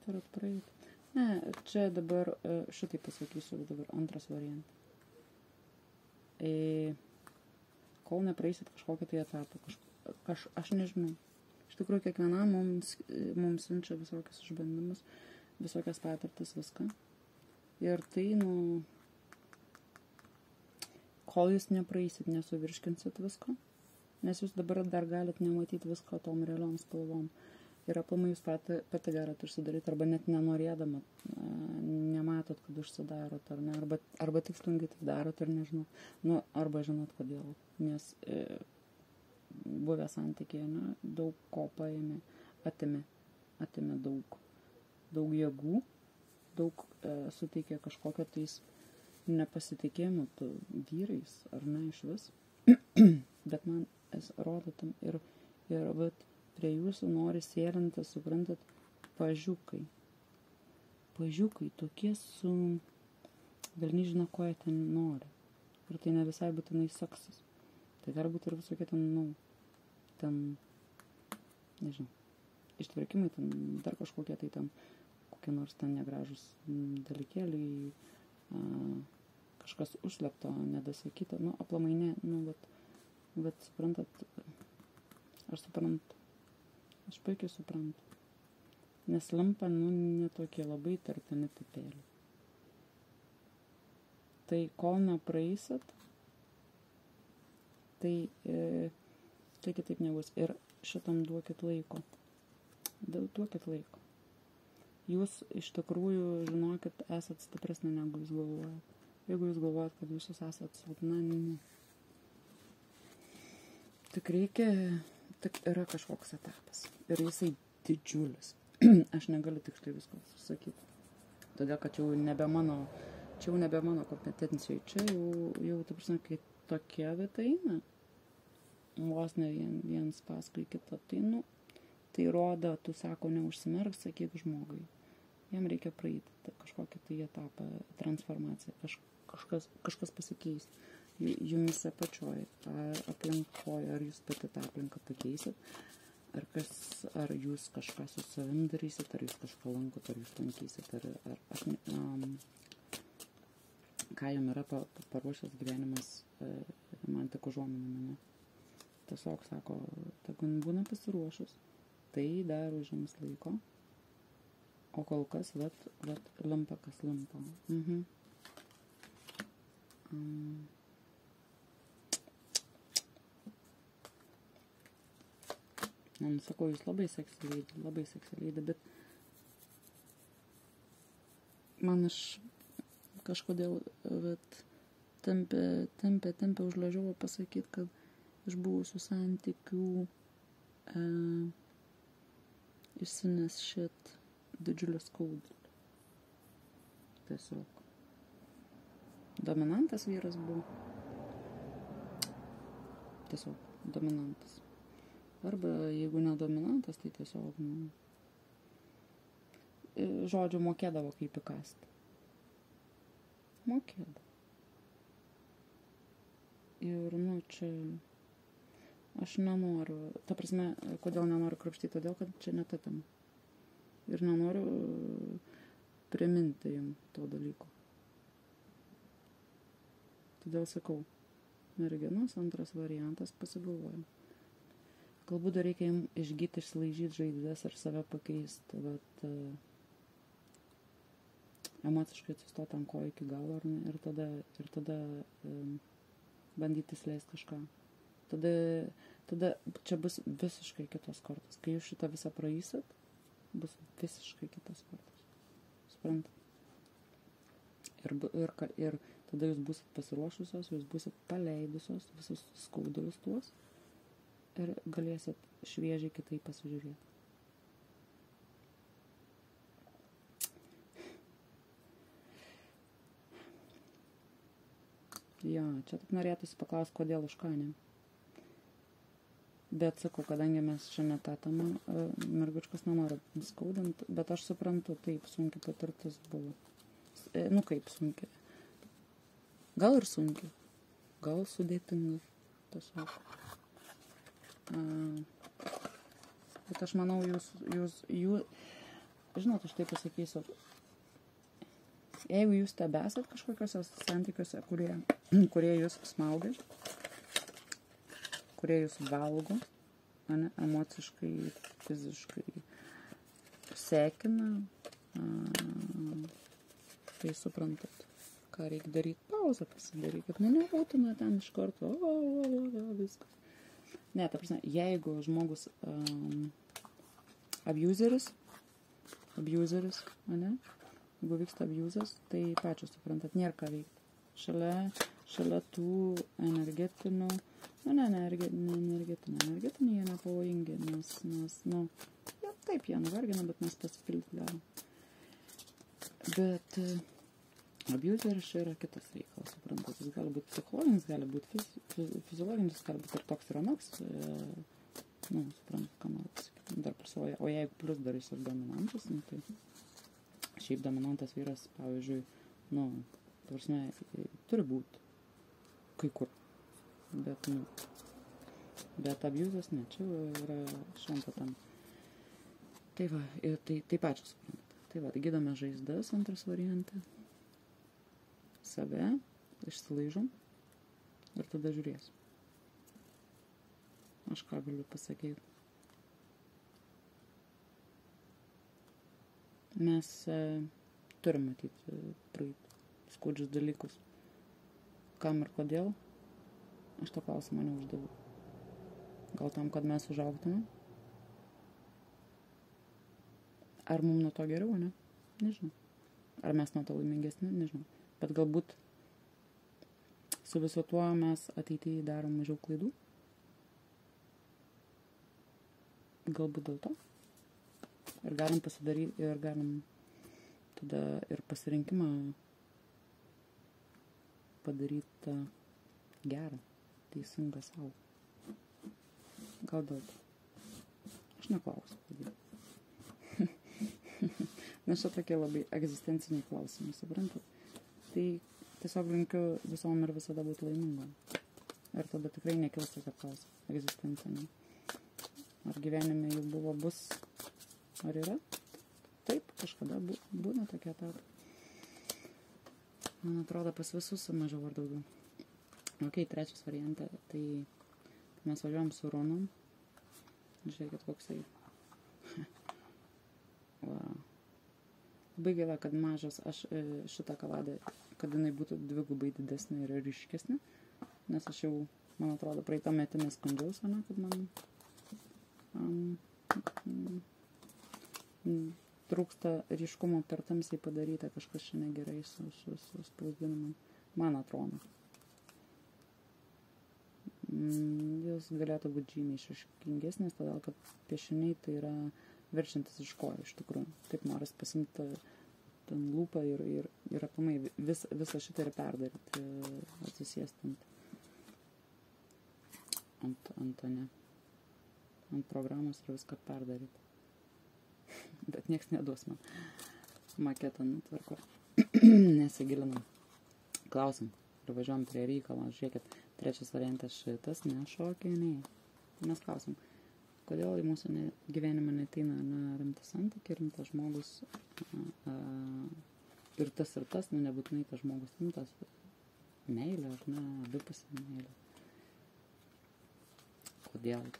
Turit praeiti. Ne, čia dabar, šitai pasakysiu dabar antras variantas. Kol nepraeisit kažkokią tai etapą, aš nežinau. Iš tikrųjų, kiekvienam mums siunčia visokius išbandymus, visokias patirtis, viską. Ir tai, kol jūs nepraeisit, nesuvirškinsit visko, nes jūs dabar dar galit nematyti visko tom realiom spalvom. Ir aplamai jūs pati galit užsidaryti, arba net nenorėdama nematot matot, kad užsidarot, ar ne, arba tikslingai tai darot ir nežinot, nu, arba žinot kodėl, nes buvę santykiai, ne, daug ko paėmė, atėmė daug jėgų, daug suteikė kažkokio tais nepasitikėjimo vyrais, ar ne, iš vis. Bet man rodo tam ir vat, prie jūsų nori sėlintis, suprantat, pažiukai. Pažiukai tokie su, gal nežino, ko jie ten nori. Ir tai ne visai būtinai seksas. Tai gali būti ir visokie ten, nu, ten, nežinau, ištverkimai, ten dar kažkokie tai ten, kokie nors ten negražus dalykėliai, kažkas užslepto, nedasakyto, nu, aplamai ne, nu, bet suprantat, aš puikiai suprantu. Nes lampa, nu, netokie labai tarpini pipėliai. Tai kol nepraeisit, tai kitaip nebus. Ir šitam duokit laiko. Duokit laiko. Jūs iš tikrųjų, žinokit, esat stipresnė negu jūs galvojat. Jeigu jūs galvojat, kad jūs esat silpna, ne. Tik yra kažkoks etapas. Ir jisai didžiulis. Aš negaliu tiksliai visko susakyti. Todėl, kad čia jau nebe mano kompetencijai. Čia jau ta prasme, kai tokie vietai eina, vos ne viens paskui kitą, tai, nu, tai rodo, tu sako, neužsimerk, sakyk žmogui. Jam reikia praeiti kažkokį tai etapą, transformaciją, kažkas pasikeis. Jumise pačioj, ar aplinkoje, ar jūs pati tą aplinką pakeisit, ar jūs kažką su savim darysit, ar jūs kažką lankot, ar jūs lankysit, ką jums yra paruošęs gyvenimas, man tik užuominami, ne? Tiesiog sako, tegu būna pasiruošus, tai dar užims laiko, o kol kas, lampa kas lampa. Sakau, jūs labai seksiliai, bet man aš kažkodėl tempė užležiau pasakyti, kad iš buvusių santykių išsineš šit didžiulį skaudulį. Tiesiog. Dominantas vyras buvo. Tiesiog dominantas. Arba jeigu ne dominantas, tai tiesiog, nu, žodžiu, mokėdavo kaip įkasti. Mokėdavo. Ir, nu, čia aš nenoriu, ta prasme, kodėl nenoriu krapštyti, todėl, kad čia ne ta tema. Ir nenoriu priminti jums to dalyko. Todėl sakau, merginos antras variantas, pasigalvojam. Galbūt dar reikia jums išgyti, išsilaižyti žaizdas ir save pakeisti, bet emociškai atsistoti ant kojų iki galo, ir tada bandyti įsileisti kažką. Tada čia bus visiškai kitos kortos. Kai jūs šitą visą praeisit, bus visiškai kitos kortos. Suprantat? Ir tada jūs busit pasiruošusios, jūs busit paleidusios visus skaudulius tuos ir galėsit šviežiai kitaip pasižiūrėti. Jo, čia taip norėtųsi paklausti, kodėl už ką ne. Bet sakau, kadangi mes čia ne tą temą, mergičkas nenori skaudant, bet aš suprantu, taip sunki patirtis buvo. Nu kaip sunki. Gal ir sunki, gal sudėtinga. Tiesiog. Bet aš manau, jūs žinot, aš taip pasakysiu, jeigu jūs tebesat kažkokiuose santykiuose, kurie jūs smaugia, kurie jūs valgo, ane, emociškai, fiziškai sekina, tai suprantat, ką reikia daryti, pauzą pasidarykit, nebūtina ten iš karto, viskas. Ne, ta prasme, jeigu žmogus abuseris, ane, jeigu vyksta abuzas, tai pačios suprantat, nėra ką veikti. Šalia tų energetinių, energetiniai jie nepavojingi, nes jie taip, jie nuvargina, bet mes pasipildyti galim. Bet abuzeris yra kitas reikalas, suprantat, jis gali būti psichologinis, gali būti fiziologinis, gali būti ir toks ir anoks, suprantat, ką noriu pasakyti, dar per savo, o jeigu plus dar jis ir dominantas, tai šiaip dominantas vyras, pavyzdžiui, turi būti kai kur, bet abuzas ne, čia yra šventa tam. Tai va, tai pačios suprantat. Tai va, gydome žaizdas, antras variantą, save, išsilaižom ir tada žiūrėsim. Aš ką galiu pasakyti. Mes turim matyti praeit skaudžius dalykus. Kam ir kodėl? Aš to klausimą neuždaviau. Gal tam, kad mes užaugtume? Ar mums nuo to geriau, ne? Nežinau. Ar mes nuo to laimingesni? Nežinau. Bet galbūt su viso tuo mes ateityje darom mažiau klaidų? Galbūt dėl to? Ir galim pasidaryti, ir galim tada ir pasirinkimą padaryti gerą, teisingą savo. Gal dėl to? Aš neklausiu. Nes čia tokie labai egzistenciniai klausimai, suprantat? Tai tiesiog linkiu visom ir visada būti laimingom. Ir tada tikrai nekils tokia klausimą egzistencinė. Ar gyvenime jų buvo, bus, ar yra? Taip, kažkada būna tokie etapai. Man atrodo, pas visus mažiau ar daugiau. Ok, trečias variantą, tai mes važiuojam su Ronom. Žiūrėkit, koksai. Labai gaila, kad mažas aš šitą kaladę, kad jinai būtų dvigubai didesnė ir ryškesnė, nes aš jau, man atrodo, praeitą metį neskandžiausi, kad man trūksta ryškumo per tamsiai padaryta, kažkas čia negerai su spausdinimu, man atrodo. Jos galėtų būti žymiai išraiškingesnės, todėl kad piešiniai tai yra verčiantis iš kojų, iš tikrųjų. Taip noras pasimti ten lūpą ir aplamai visą šitą ir perdaryti, atsisėstant ant programos ir viską perdaryti. Bet nieks neduos man maketą, tvarko. Nesigilinam. Klausim. Ir važiuojam prie reikalo. Žiūrėkit, trečias variantas šitas, ne šokiai, ne. Mes klausim. Kodėl į mūsų gyvenimą neteina rimtas santykis, rimtas žmogus ir tas, nebūtinai tas žmogus rimtas, meilė ar ne, abipusė meilė. Kodėl,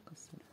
kas yra?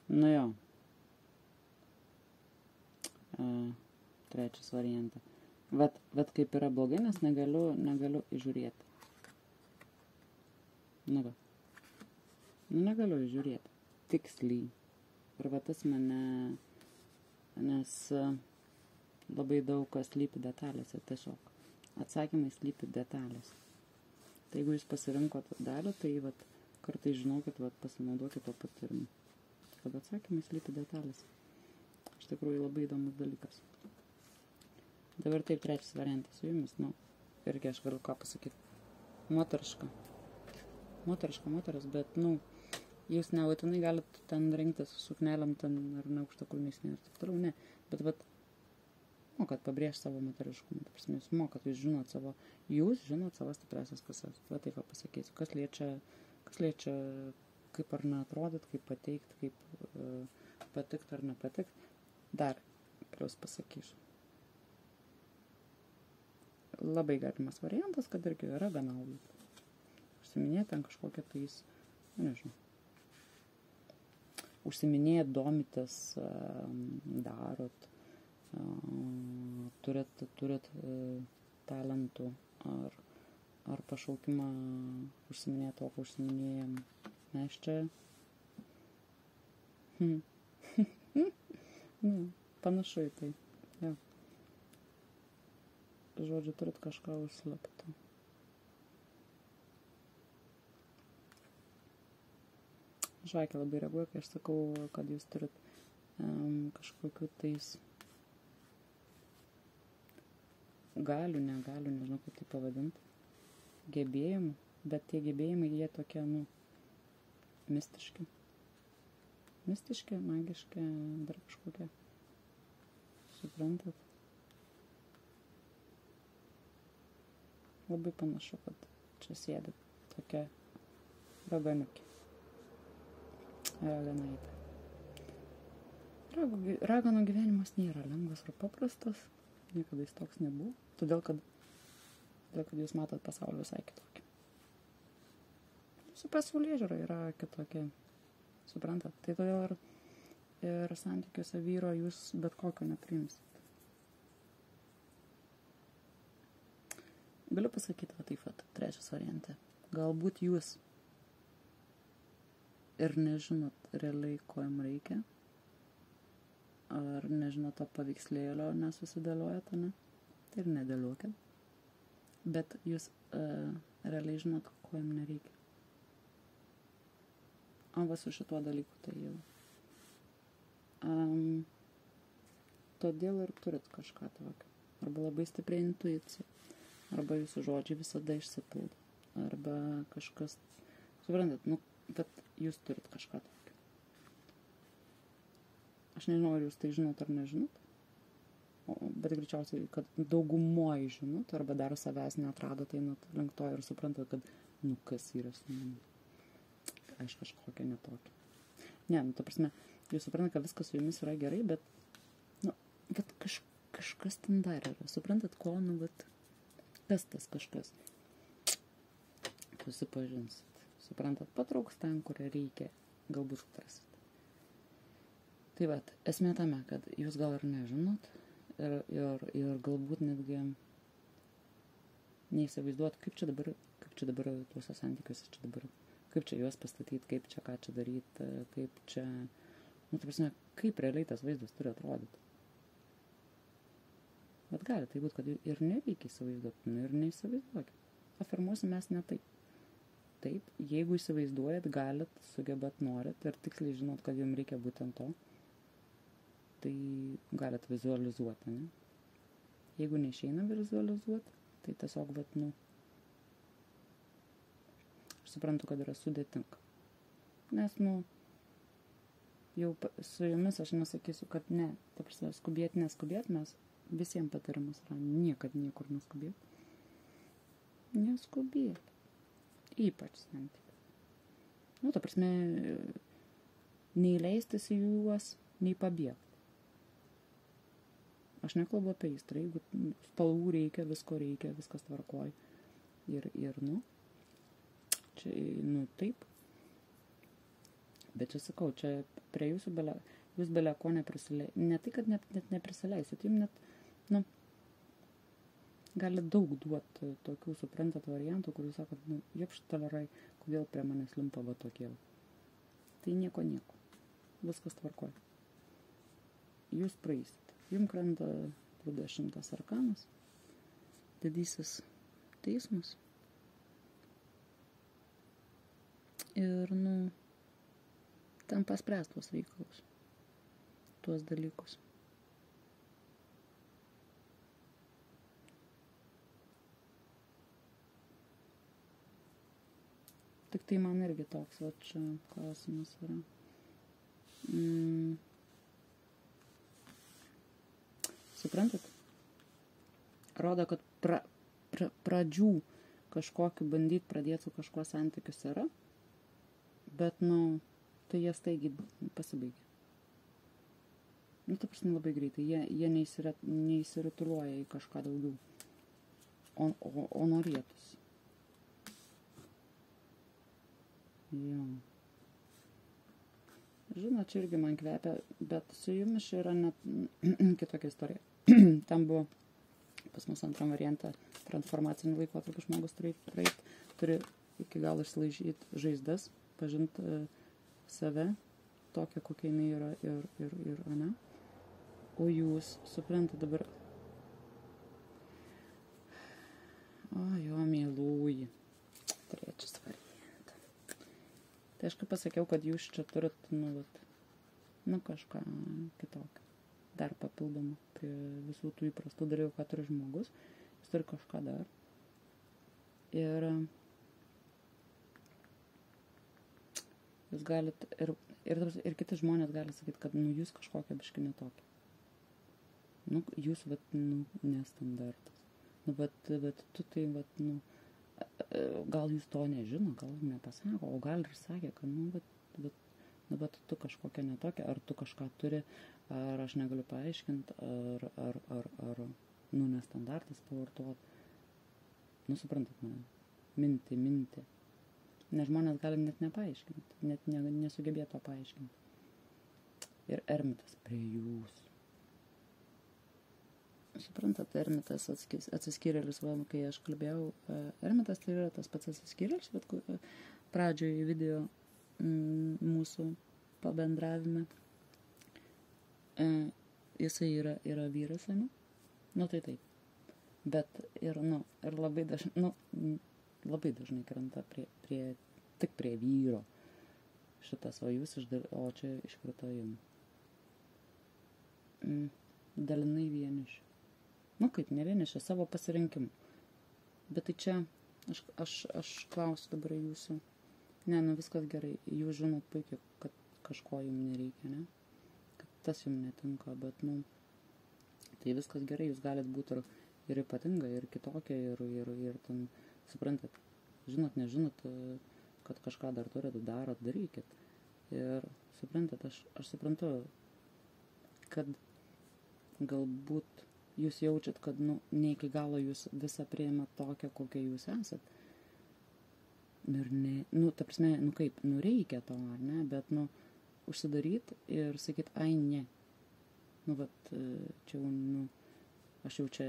Nu jo. Trečias variantas. Vat kaip yra blogai, nes negaliu įžiūrėti. Negaliu įžiūrėti. Tiksliai. Ir va tas mane, nes labai daug kas slypi detalėse tiesiog. Atsakymai slypi detalėse. Tai jeigu jūs pasirinkot dalį, tai vat kartais žinokit, vat pasinaudokit to patyrimu. Kad atsakymai slypi detalėse. Iš tikrųjų labai įdomus dalykas. Dabar taip trečias variantas su jumis, irgi aš galiu ką pasakyti. Moteriška, bet, jūs nebūtinai galit ten rinktis su suknelėm ten ar ne aukštakulniais ir taip toliau, ne. Bet, mokat pabrėžti savo moteriškumą, jūs mokat, jūs žinot savo stipriasias puses. Va taip pasakysiu, kas liečia kaip ar neatrodyt, kaip pateikt, kaip patikt ar nepatikt. Dar plius pasakysiu. Labai galimas variantas, kad irgi yra gana augų. Užsiminėt ten kažkokią tais, nežinau. Užsiminėt, domitės, darot, turit talentų ar pašaukimą užsiminėt to, ko užsiminėjom. Mes čia panašu į tai. Ja. Žodžiu, turit kažką užslėptą. Žvakė labai reaguoja, kai aš sakau, kad jūs turit kažkokių tais galių, negalių, nežinau kaip tai pavadinti, gebėjimų, bet tie gebėjimai, jie tokie, mistiški. Mistiški, magiški, dar kažkokie. Suprantat? Labai panašu, kad čia sėdi tokia raganiukė. Raganaitė. Ragano gyvenimas nėra lengvas ir paprastas. Niekada jis toks nebuvo. Todėl, kad jūs matot pasaulį visai kitokį. Su pasaulėžiūra yra kitokia. Suprantat? Tai todėl ir santykiuose vyro jūs bet kokio nepriimsit. Galiu pasakyti, va taip, trečias variantė. Galbūt jūs ir nežinot realiai, ko jam reikia. Ar nežinot to paveikslėlio, nesusidėliojat, ne? Tai ir nedėliokit. Bet jūs realiai žinot, ko jam nereikia. O va su šituo dalyku tai jau. Todėl ir turit kažką tokio. Arba labai stipriai intuicija. Arba jūsų žodžiai visada išsipildo. Arba kažkas, suprantat, bet jūs turit kažką tokio. Aš nežinau, ar jūs tai žinot ar nežinot, bet greičiausiai, kad daugumoj žinot, arba dar savęs neatradot, tai link to ir suprantat, kad, kas yra su manimi. Aš kažkokia netokia. Ne, ta prasme, jūs suprantat, kad viskas su jumis yra gerai, bet, kažkas ten dar yra. Suprantat, ko, kas tas kažkas? Susipažinsit. Suprantat, patrauks ten, kur reikia, galbūt atrasit. Tai vat, esmė tame, kad jūs gal ir nežinot ir galbūt netgi neįsivaizduot, kaip čia dabar tuose santykiuose čia dabar, kaip čia juos pastatyti, kaip čia ką čia daryti, kaip čia, ta prasme, kaip realiai tas vaizdas turi atrodyti. Bet gali tai būti, kad ir nereikia įsivaizduoti, ir neįsivaizduokit. Afirmuosim mes ne taip. Taip, jeigu įsivaizduojat, galit, sugebat, norit ir tiksliai žinot, kad jums reikia būtent to, tai galit vizualizuoti, ne? Jeigu neišeina vizualizuoti, tai tiesiog, aš suprantu, kad yra sudėtinga. Nes, jau su jumis aš nesakysiu, kad ne, ta prasme, neskubėt, mes visiems patarimas yra niekad niekur neskubėt. Neskubėt. Ypač santykiai. Ta prasme, nei leistis į juos, nei pabėgti. Aš nekalbu apie aistrą, jeigu spalvų reikia, visko reikia, viskas tvarkoj. Ir čia, taip. Bet čia sakau, čia prie jūsų jūs belia ko neprisileisit. Ne tai, kad net neprisileisit, jums net, gali daug duoti tokių, suprantat, variantų, kur jūs sakot, jepštalerai, kodėl prie manęs limpa va tokie. Tai nieko. Viskas tvarkoj. Jūs praeisit. Jums krenta 20 arkanas, didysis teismas. Ir, ten paspręs tuos reikalus, tuos dalykus. Tik tai man irgi toks, va čia klausimas yra. Suprantat? Rodo, kad pradžių kažkokiu bandyti pradėti su kažkuo santykius yra, bet, tai jie staigiai pasibaigia. Nu, ta prasme, labai greitai. Jie neįsirituliuoja į kažką daugiau. O norėtųsi. Jo. Žinot, čia irgi man kvepia, bet su jumis čia yra net kitokia istorija. Tam buvo pas mus antram variantą transformacinį laikotarpį žmogus turi iki galo išsilaižyti žaizdas, pažinti save, tokią, kokia jinai yra ir ane. O jūs suprantate dabar, mėlųjį, trečias variantą. Tai aš kaip pasakiau, kad jūs čia turit, kažką kitokio. Dar papildomą prie visų tų įprastų dalykų, ką turi žmogus. Jis turi kažką dar. Ir jūs galit, ir kiti žmonės gali sakyti, kad, jūs kažkokia biški netokia. Jūs, nestandartas. Bet tu tai, gal jūs to nežino, gal nepasako, o gal ir sakė, kad, bet tu kažkokia netokia, ar tu kažką turi, ar aš negaliu paaiškinti, ar nestandartas pavartot. Suprantat mane, mintį. Nes žmonės gali net nepaaiškinti, net nesugebėtų to paaiškinti. Ir ermitas prie jūsų. Suprantat, ermitas atsiskyrėlis, kai aš kalbėjau, ermitas tai yra tas pats atsiskyrėlis, bet pradžioje video mūsų pabendravime. Jisai yra vyras, ane? Tai taip. Bet ir labai dažnai krenta tik prie vyro šitas, o čia iškrito jums. Dalinai vieniši. Kaip ne vieniši, savo pasirinkimu. Bet tai čia, aš klausiu dabar jūsų. Ne, viskas gerai. Jūs žinot puikiai, kad kažko jums nereikia, ne? Kad tas jums netinka, bet, tai viskas gerai. Jūs galit būti ir ypatinga, ir kitokia, ir ten, suprantat, žinot, nežinot, kad kažką dar turit, darykit. Ir, suprantat, aš suprantu, kad galbūt jūs jaučiat, kad, ne iki galo jūs visą priimat tokią, kokią jūs esat. Ir ta prasme, kaip, reikia to, ar ne, bet, užsidaryt ir sakyt, ai, ne. Čia jau, aš jau čia,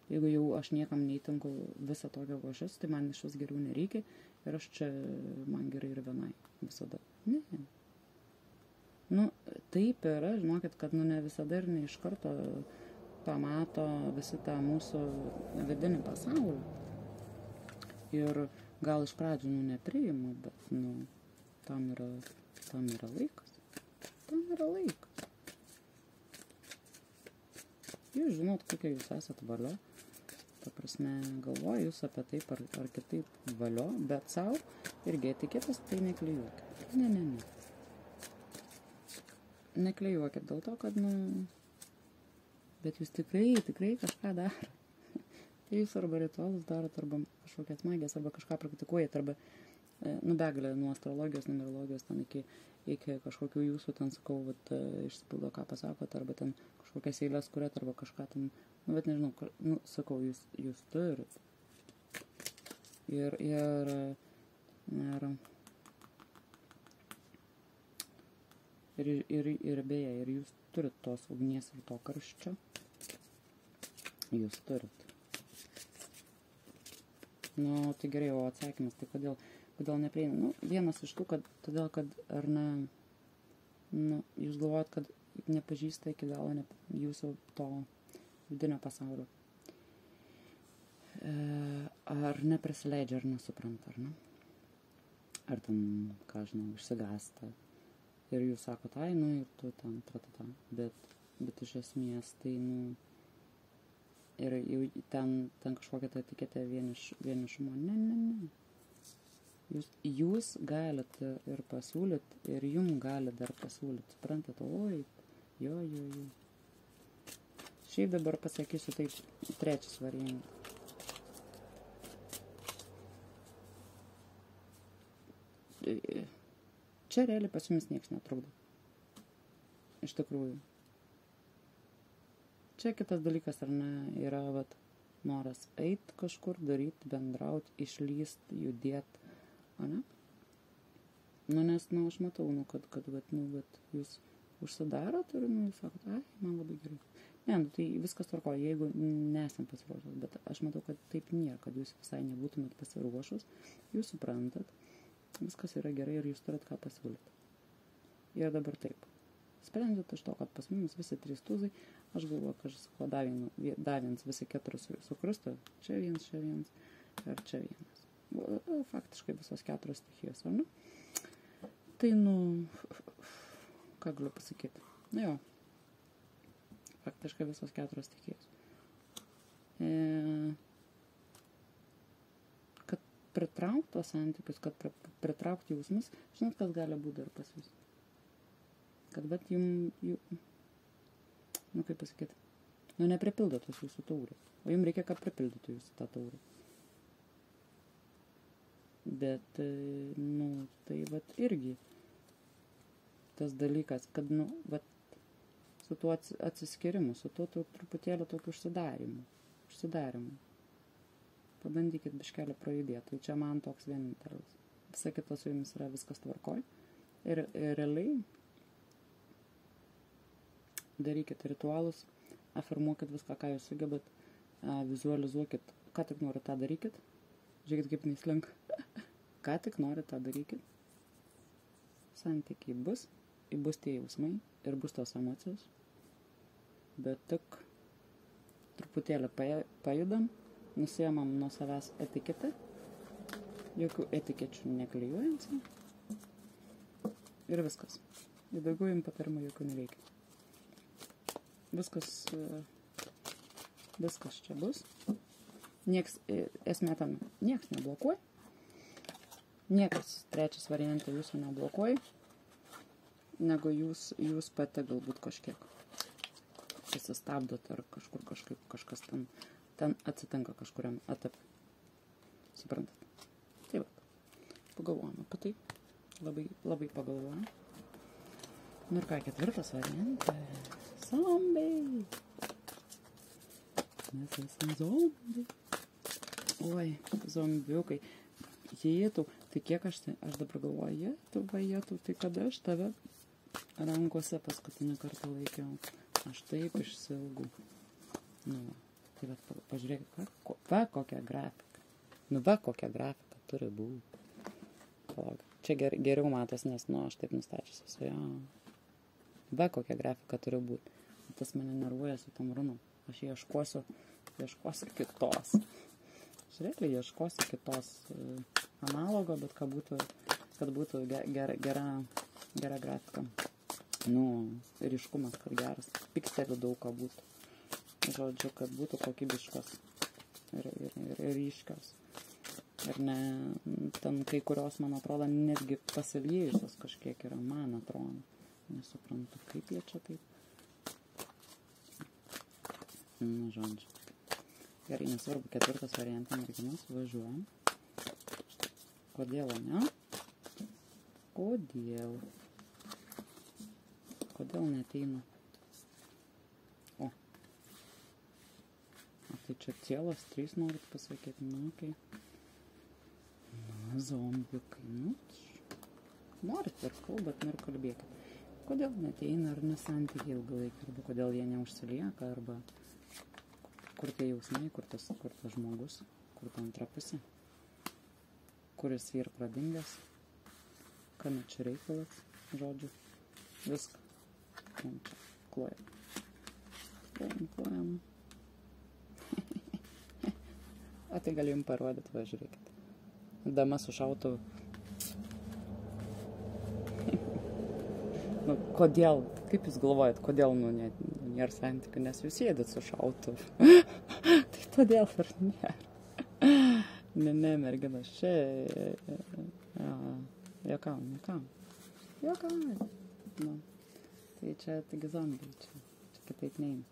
jeigu jau aš niekam neįtinku visą tokią, ko aš esu, tai man iš vis geriau nereikia ir aš čia, man gerai ir vienai visada. Ne. Taip yra, žinokit, kad, ne visada ir ne iš karto pamato visi tą mūsų vidinį pasaulį. Ir gal iš pradžių, nepriima, bet, tam yra laikas. Tam yra laikas. Jūs žinot, kokia jūs esat valio. Ta prasme, galvoju jūs apie taip ar kitaip valio, bet savo irgi etiketės tai neklijuokit. Ne. Neklijuokit dėl to, kad, bet jūs tikrai kažką daro. Tai jūs arba ritualus darot, arba kažkokias magijas, arba kažką praktikuojat, arba, begalė nuo astrologijos, numerologijos, ten iki kažkokių jūsų, ten sakau, išsipildo, ką pasakot, arba ten kažkokias eilės kuriat, arba kažką ten, bet nežinau, sakau, jūs turit. Ir beje, ir jūs turit tos ugnies ir to karščio. Jūs turit. Tai gerai, o atsakymas, tai kodėl neprieina? Vienas iš tų, todėl, kad ar ne, jūs galvojat, kad nepažįsta iki galo jūsų to vidinio pasaulio. Ar neprisileidžia, ar nesupranta, ar ne? Ar ten, ką žinau, išsigąsta. Ir jūs sakot, ai, ir tu ten, bet iš esmės, tai, ir jau ten kažkokia ta etiketė vienišumo. Ne. Jūs galit ir pasiūlyt, ir jum galit dar pasiūlyt. Suprantat, oi, jo. Šiaip dabar pasakysiu taip, trečias variantas. Čia realiai pas jumis nieks netrukdo. iš tikrųjų. Čia kitas dalykas, ar ne, yra vat, noras eit kažkur, daryti, bendrauti, išlyst, judėt, o ne? Nu, nes, nu, aš matau, nu, kad vat, nu, vat, jūs užsidarot ir, nu, jūs sakot, ai, man labai gerai. Ne, nu, tai viskas tvarkoja, jeigu nesam pasiruošus, bet aš matau, kad taip nėra, kad jūs visai nebūtumėt pasiruošus, jūs suprantat, viskas yra gerai ir jūs turit ką pasiūlyti. Ir dabar taip. Sprendžiat iš to, kad pas mumis visi 3 tūzai, aš galvoju, kad aš davins visi 4 sukristų, čia vienas ir čia vienas. Faktiškai visos 4 stichijos, ar ne? Tai, nu, ką galiu pasakyti? Nu jo, faktiškai visos 4 stichijos. Kad pritraukti tos santykius, kad pritraukti jausmus, žinot, kas gali būti ir pas jūs. Kad bet nu kaip pasakyti, nu nepripildo tos jūsų taurės, o jums reikia, kad pripildytų jūsų tą taurę. Bet, nu, tai vat irgi tas dalykas, kad, nu, vat su tuo atsiskirimu, su tuo truputėlį tokiu užsidarimu. Pabandykit biškelį prajudėti, tai čia man toks vienintelis. Visa kita su jumis yra viskas tvarkoj. Ir realiai darykit ritualus, afirmuokit viską, ką jūs sugebat, vizualizuokit, ką tik nori tą darykit. Žiūrėkit, kaip neįslink. Ką tik nori tą darykit. Santykiai bus tie jausmai ir bus tos emocijos. Bet tik truputėlį pajudam, nusiemam nuo savęs etiketę, jokių etikečių neklijuojam ir viskas. Ir daugiau jums patarimų jokių nereikia. Viskas čia bus. Esmė tam, nieks neblokuoja. Niekas trečias variantą jūsų neblokuoja, negu jūs pati galbūt kažkiek įsistabdot ar kažkur kažkas ten atsitinka kažkuriam etape. Suprantat? Tai va, pagalvojame apie tai. Labai, labai pagalvojame. Nu ir ką, 4 variantas. Zombiai. Mes esam zombiai. Oi, zombiukai. Jėtų, tai kiek aš dabar galvoju, jėtų, tai kada aš tave rankose paskutinį kartą laikiau. Aš taip išsilgau. Nu, tai va, pažiūrėkit, kokia grafika. Nu, kokia grafika turi būti. Čia geriau matos, nes, nu, aš taip nustačius esu, jo. Kokia grafika turi būti. Tas mane nervuoja su tom runom. Aš ieškosiu kitos. Žiūrėkit, ieškosiu kitos analogo, bet kad būtų gera grafika. Nu, ryškumas, kad geras. Pikselių daug ką būtų. Žodžiu, kad būtų kokybiškas ir ryškios. Ir ne, ten kai kurios, man atrodo, netgi pasiliejusios kažkiek yra, man atrodo. Nesuprantu, kaip jie čia taip. Nu, žodžiu. Gerai, nesvarbu, 4 variantą merginos, važiuojam. Kodėl, ne? Kodėl neteina? O. Tai čia cielas 3 norit pasakyti, nu, okei. Na, zombiukai, nu. Norit ir kalbat, ir kalbėkit. Kodėl neteina, ar nesantykiai ilgą laiką, arba kodėl jie neužsilieka, arba kur tie jausmai, kur tas žmogus, kur ta antra pusė, kuris yra pradingęs, kame čia reikalas, žodžiu, viską. Čia klojam. O tai galiu jums parodyti, va, žiūrėkit. Dama su šautuvu. Nu, kodėl, kaip jūs galvojat, kodėl, nu, nėra santykių, nes jūs sėdit su šautuvu. Tai todėl ir nėra. Ne, merginas, čia, juokaujam. Nu, tai čia taigi zombiai, čia kitaip neina.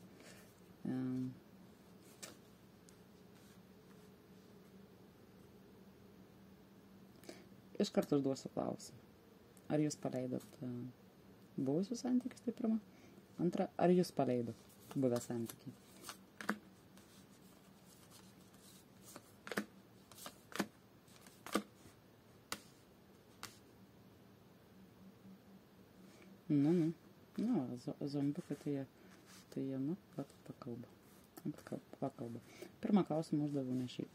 Iš karto užduosiu klausimą. Ar jūs paleidot buvusius santykius, tai pirma? Antra, ar jūs paleido buvę santykiai? Zombiukai tai jie, pakalba. Pirmą klausimą uždaviau ne šiaip.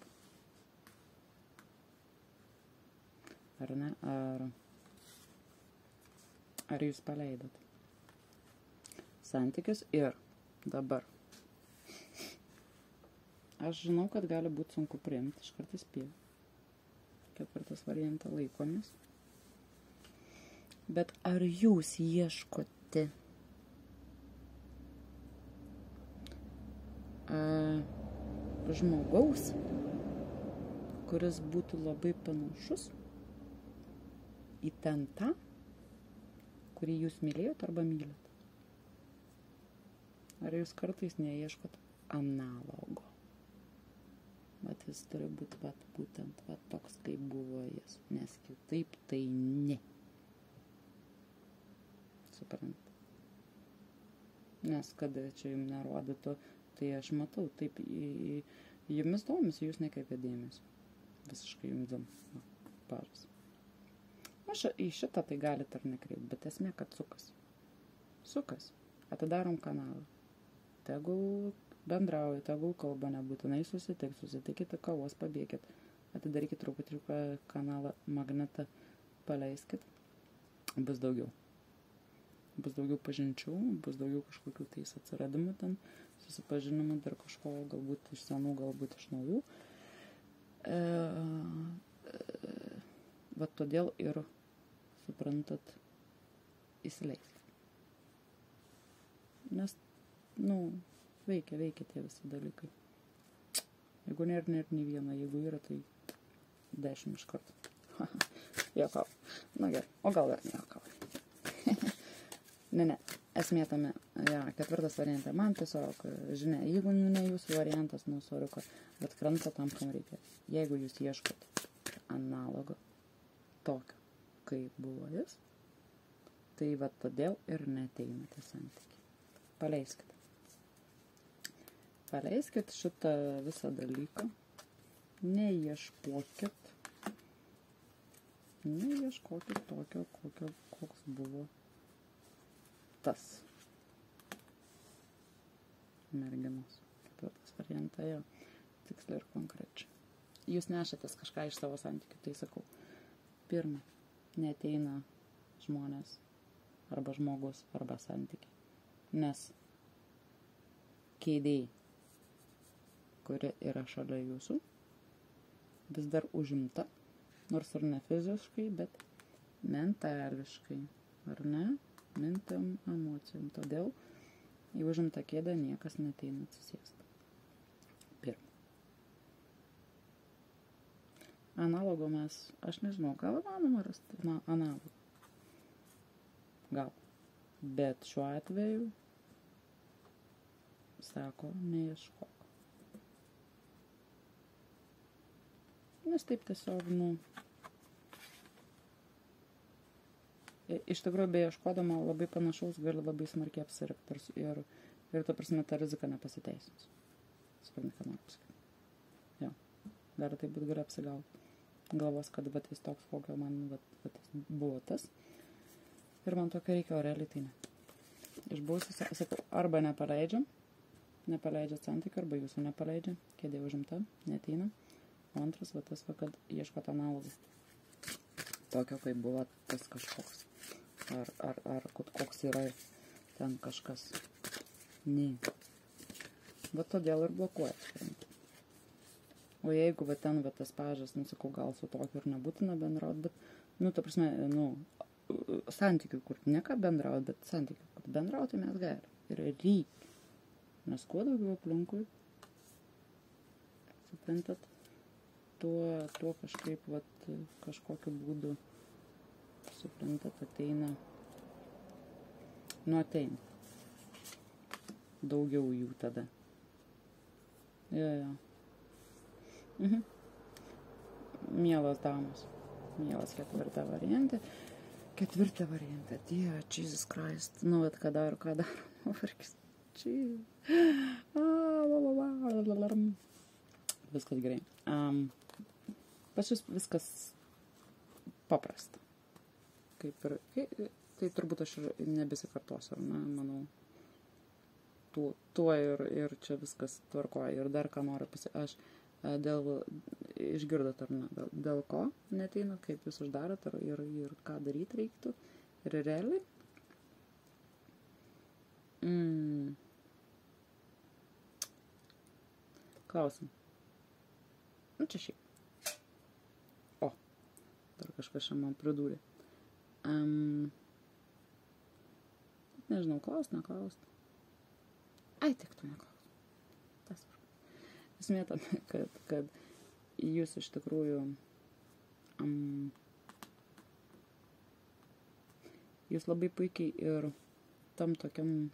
Ar ne? Ar jūs paleidot santykius ir dabar? Aš žinau, kad gali būti sunku priimti, iš kartais spėjau. 4 variantą laikomis. Bet ar jūs ieškote žmogaus, kuris būtų labai panašus į ten tą, kurį jūs mylėjot arba mylit? Ar jūs kartais neieškot analogo? Vat jis turi būti būtent toks, kaip buvo jis, nes kitaip tai ne. Suprant. Nes kada čia jums nerodytų, tai aš matau, taip jumis domisi, jūs nekreipėt dėmesio. Visiškai jums paras. Į šitą tai galite ar nekreipti, bet esmė, kad sukas. Atidarom kanalą. Tegul bendrauja, tegul kalba, nebūtinai susitikite kavos, pabėkit. Atidarykit truputį kanalą, magnetą paleiskit. Bus daugiau. Bus daugiau pažinčių, bus daugiau kažkokių tais atsiradimų ten, susipažinimų dar kažko, galbūt iš senų, galbūt iš naujų. Va todėl ir, suprantat, įsileiskit. Nes, veikia tie visi dalykai. Jeigu nėra nei vieno, jeigu yra, tai 10 iš karto. Jokau. Na gerai, o gal dar nejokau. Ne, esmė tame, 4 variantą, man tiesiog, žinia, jeigu ne jūsų variantas, soriuko, bet krenta tam, kam reikia. Jeigu jūs ieškot analogo tokio, kaip buvo jis, tai va todėl ir neteinate santykiai. Paleiskit šitą visą dalyką, neieškokit tokio, koks buvo tas merginos. 4 variantą, jo, tiksliai ir konkrečiai. Jūs nešatės kažką iš savo santykių, tai sakau. Pirma, neateina žmonės, arba žmogus, arba santykiai. Nes kėdėjai, kuri yra šalia jūsų, vis dar užimta, nors ir ne fiziškai, bet mentališkai, ar ne? Mintim, emocijom. Todėl į užimtą kėdę niekas neteina atsisėsti. Pirma. Analogo aš nežinau, gal manoma rasti analogą. Gal. Bet šiuo atveju sako, neieškok. Nes taip tiesiog, iš tikrųjų, beieškodama labai panašaus, gali labai smarkiai apsirikti ir ta prasme, ta rizika nepasiteisins. Supranti, ką noriu pasakyti. Jo, gali taip būt, gali apsigauti. Galvos, kad jis toks, kokio man buvo tas. Ir man tokio reikia, o realiai tai ne. Išbūsiu, sakau, arba nepaleidžiat santykių, arba jūsų nepaleidžia, kėdė užimta, neteina. O antras, tas, kad ieškot analogų. Tokio, kaip buvo tas kažkoks. Ar koks yra ten kažkas. Ne. Va todėl ir blokuoja. O jeigu ten tas pažas, sakau, gal su tokiu ir nebūtina bendrauti, bet, ta prasme, santykių, kur ne ką bendrauti, bet santykių, kur bendrauti mes galim. Ir reikia. Nes kuo daugiau aplinkui, suprantat, tuo kažkaip, kažkokiu būdu, suprantat, ateina, ateina. Daugiau jų tada. Jo. Mielos damos. Mielas 4 variantė. Ketvirtą variantą. Dieve, Jesus Christ. Nu, bet ką daro. Vargis. Viskas gerai. Pas jūs viskas paprasta. Kaip ir... Tai turbūt aš ir nebesikartosiu, ar ne? Manau, tuo ir čia viskas tvarkoja. Ir dar ką noriu aš išgirdot ar ne, dėl ko neteina, kaip jūs uždarot ir ką daryti reiktų. Ir realiai. Klausim. Nu, čia šiaip. O, dar kažkas čia man pridūrė. Nežinau, neklaust. Ai, tik tu neklaust. Tas svarbu. Esmė tame, kad jūs iš tikrųjų jūs labai puikiai ir tam tokiam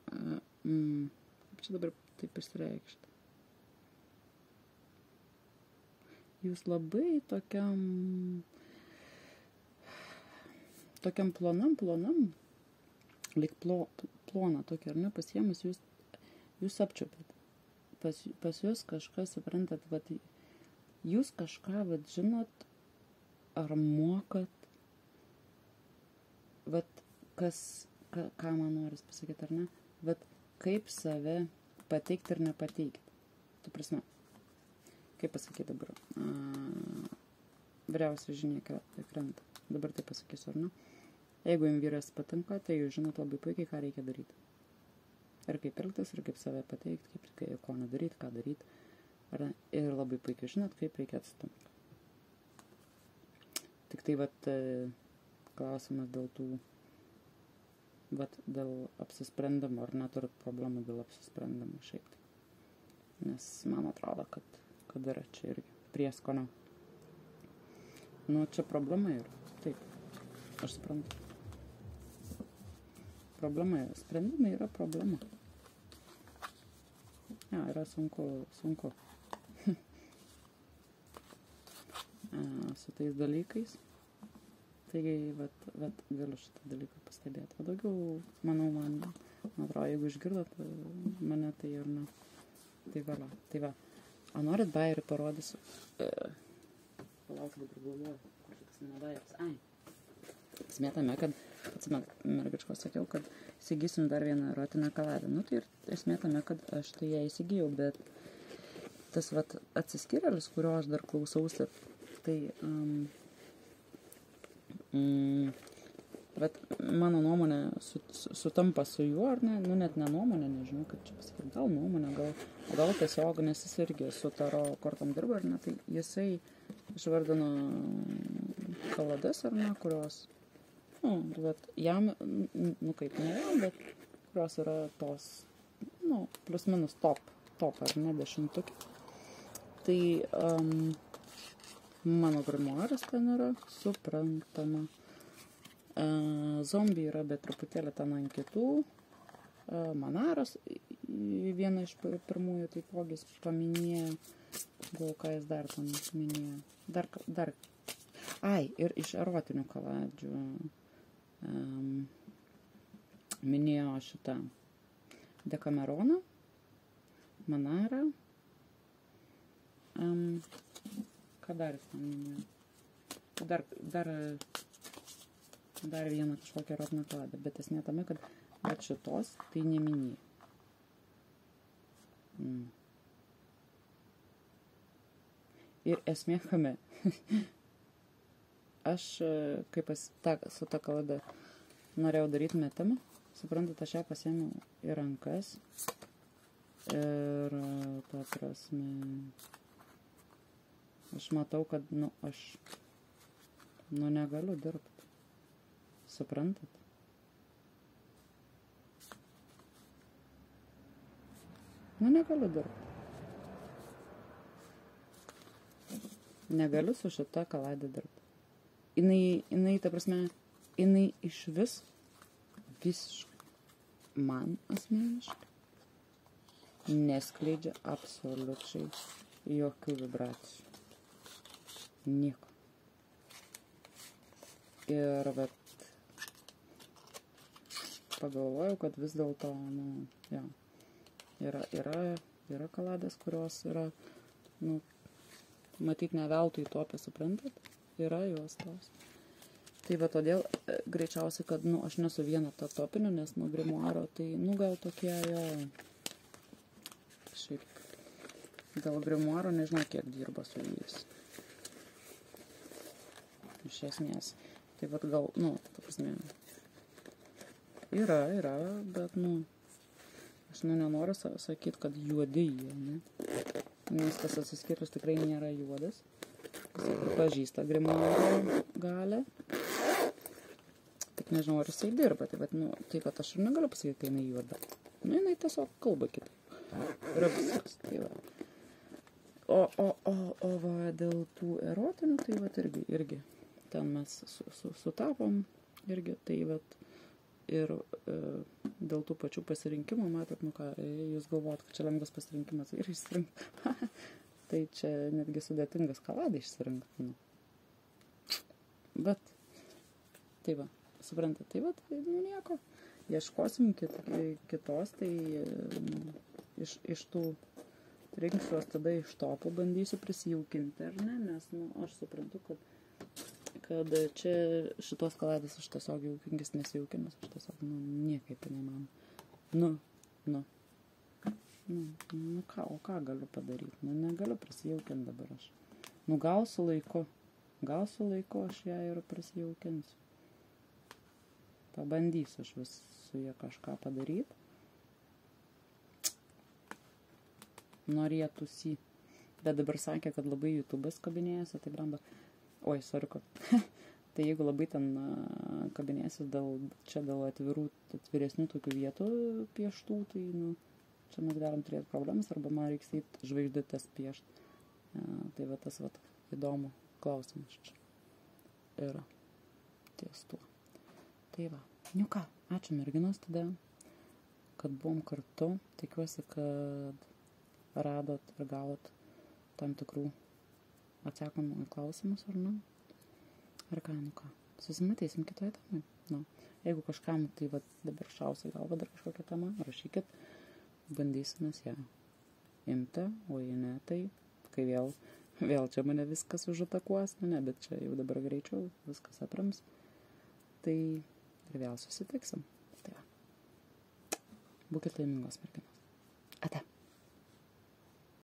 kaip čia dabar taip išsireikšti. Jūs labai tokiam plonam, lyg ploną tokį, ar ne, pasiemus jūs apčiupėt. Pas jūs kažkas, suprantat, vat, jūs kažką, vat, žinot, ar mokat, vat, ką man noris pasakyti, ar ne, vat, kaip save pateikti ir nepateikti. Tu prasme, kaip pasakyti dabar, vyriausia žinia krenta. Dabar tai pasakysiu, ar ne? Jeigu jums vyras patinka, tai jūs žinot labai puikiai, ką reikia daryti. Ir kaip elgtis, ir kaip save pateikti, ko nedaryti, ką daryti. Ir labai puikiai žinot, kaip reikia atstumti. Tik tai, vat, klausimas dėl tų, vat, dėl apsisprendimo, ar neturit problemų dėl apsisprendimo šiaip. Nes man atrodo, kad yra čia irgi prieskonio. Nu, čia problema yra. Taip, aš suprantu. Problema yra. Sprendimai yra problema. Ja, yra sunku. Su tais dalykais. Taigi, vat, galiu šitą dalyką pastebėti. O daugiau, manau, man atrodo, jeigu išgirdot mane, tai ir ne. Tai valio. Tai va. O norit bairį parodysiu? Palauk, dabar galvoju. Kur šitas mano bairis? Ai. Esmė, kad, atsimet, mergičko sakiau, kad įsigysim dar vieną erotinę kaladę. Nu, tai ir esmė tame, kad aš tai ją įsigijau, bet tas, vat, atsiskyrėlis, kurio aš dar klausausi, tai, vat, mano nuomonė sutampa su juo, ar ne? Nu, net ne nuomonė, nežinau, kaip čia pasakyti, gal nuomonė, gal tiesiog, nes jis irgi su taro kortom dirba, ar ne? Tai jisai išvardino kalades, ar ne, kurios, nu, vat, jam, nu, kaip ne jam, bet kurios yra tos, nu, plus minus top, ar ne, 10. Tai mano grimoaras ten yra, suprantama. Zombiai yra, bet truputėlį ten ant kitų. Manaras, vieną iš pirmųjų taipogi paminėjo, gal ką jis dar ten minėjo. Dar. Ai, ir iš erotinių kaladžių minėjo šitą Dekameroną, Manarą, ką dar jis ten minėjo? Dar vieną kažkokią erotinę kaladę, bet esmė tame, kad šitos tai neminėjo. Ir esmė kame. Aš, kaip su ta kalada norėjau daryti metamą, suprantat, aš ją pasiėmiau į rankas ir, ta prasme, aš matau, kad, nu, aš, nu, negaliu dirbti. Suprantat? Nu, negaliu dirbti. Negaliu su šita kaladė dirbti. Jinai, ta prasme, jinai iš visiškai man asmeniškai neskleidžia absoliučiai jokių vibracijų. Nieko. Ir vat pagalvojau, kad vis dėlto, jo, yra kaladės, kurios yra, matyt, ne veltui topė, suprantat, yra jos tos. Tai va todėl greičiausiai, kad, aš nesu viena tą topinių, nes grimuaro, tai, gal tokie jo, šiaip, gal grimuaro, nežinau, kiek dirba su jais. Iš esmės. Tai vat gal, ta prasme, yra, bet, aš nenoriu sakyti, kad juodi jie, ne? Nes tas atsiskyrus tikrai nėra juodas. Jis pripažįsta grimuaro galę. Tik nežinau, ar jisai dirba. Tai vat aš ir negaliu pasakyti, kai jinai juoda. Jinai tiesiog kalba kitaip. Yra viskas. Tai va. O va dėl tų erotinių, tai vat irgi. Ten mes sutapom irgi. Tai vat ir dėl tų pačių pasirinkimų, matot, jūs galvojat, kad čia lengvas pasirinkimas ir išsirinkti. Tai čia netgi sudėtingas kaladą išsirinkti. Bet, tai va, suprantat, tai va, nieko. Ieškosim kitos, tai iš tų rinksiuos tada iš topų, bandysiu prisijaukinti, ar ne, nes, aš suprantu, kad čia šitos kaladės aš tiesiog jaukinkis nesijaukinas, aš tiesiog, niekaip neįmanoma. O ką galiu padaryti? Negaliu prisijaukinti dabar aš. Gal su laiku aš ją ir prisijaukinsiu. Pabandysiu aš vis su ją kažką padaryti. Norėtųsi. Bet dabar sakė, kad labai YouTube'as kabinėjasi, tai bramba. Oi, sorry. Tai jeigu labai ten kabinėsis dėl atviresnių tokių vietų pieštų, tai, čia mes galim turėti problemas, arba man reiks eiti žvaigždutes piešti. Tai va tas įdomu klausimas čia yra ties tuo. Tai va, ką, ačiū merginos tada, kad buvom kartu. Tikiuosi, kad radot ir gavot tam tikrų atsakymų į klausimus, ar ne? Ar ką, susimatysim kitoje temoje. Jeigu kažkam tai dabar šausia galva dar kažkokią temą, rašykit, bandysimės ją imti, o jei ne, tai kai vėl čia mane viskas užatakuos, bet čia jau dabar greičiau viskas aprims, tai ir vėl susitiksim. Tai va. Būkit laimingos merginos. Ate.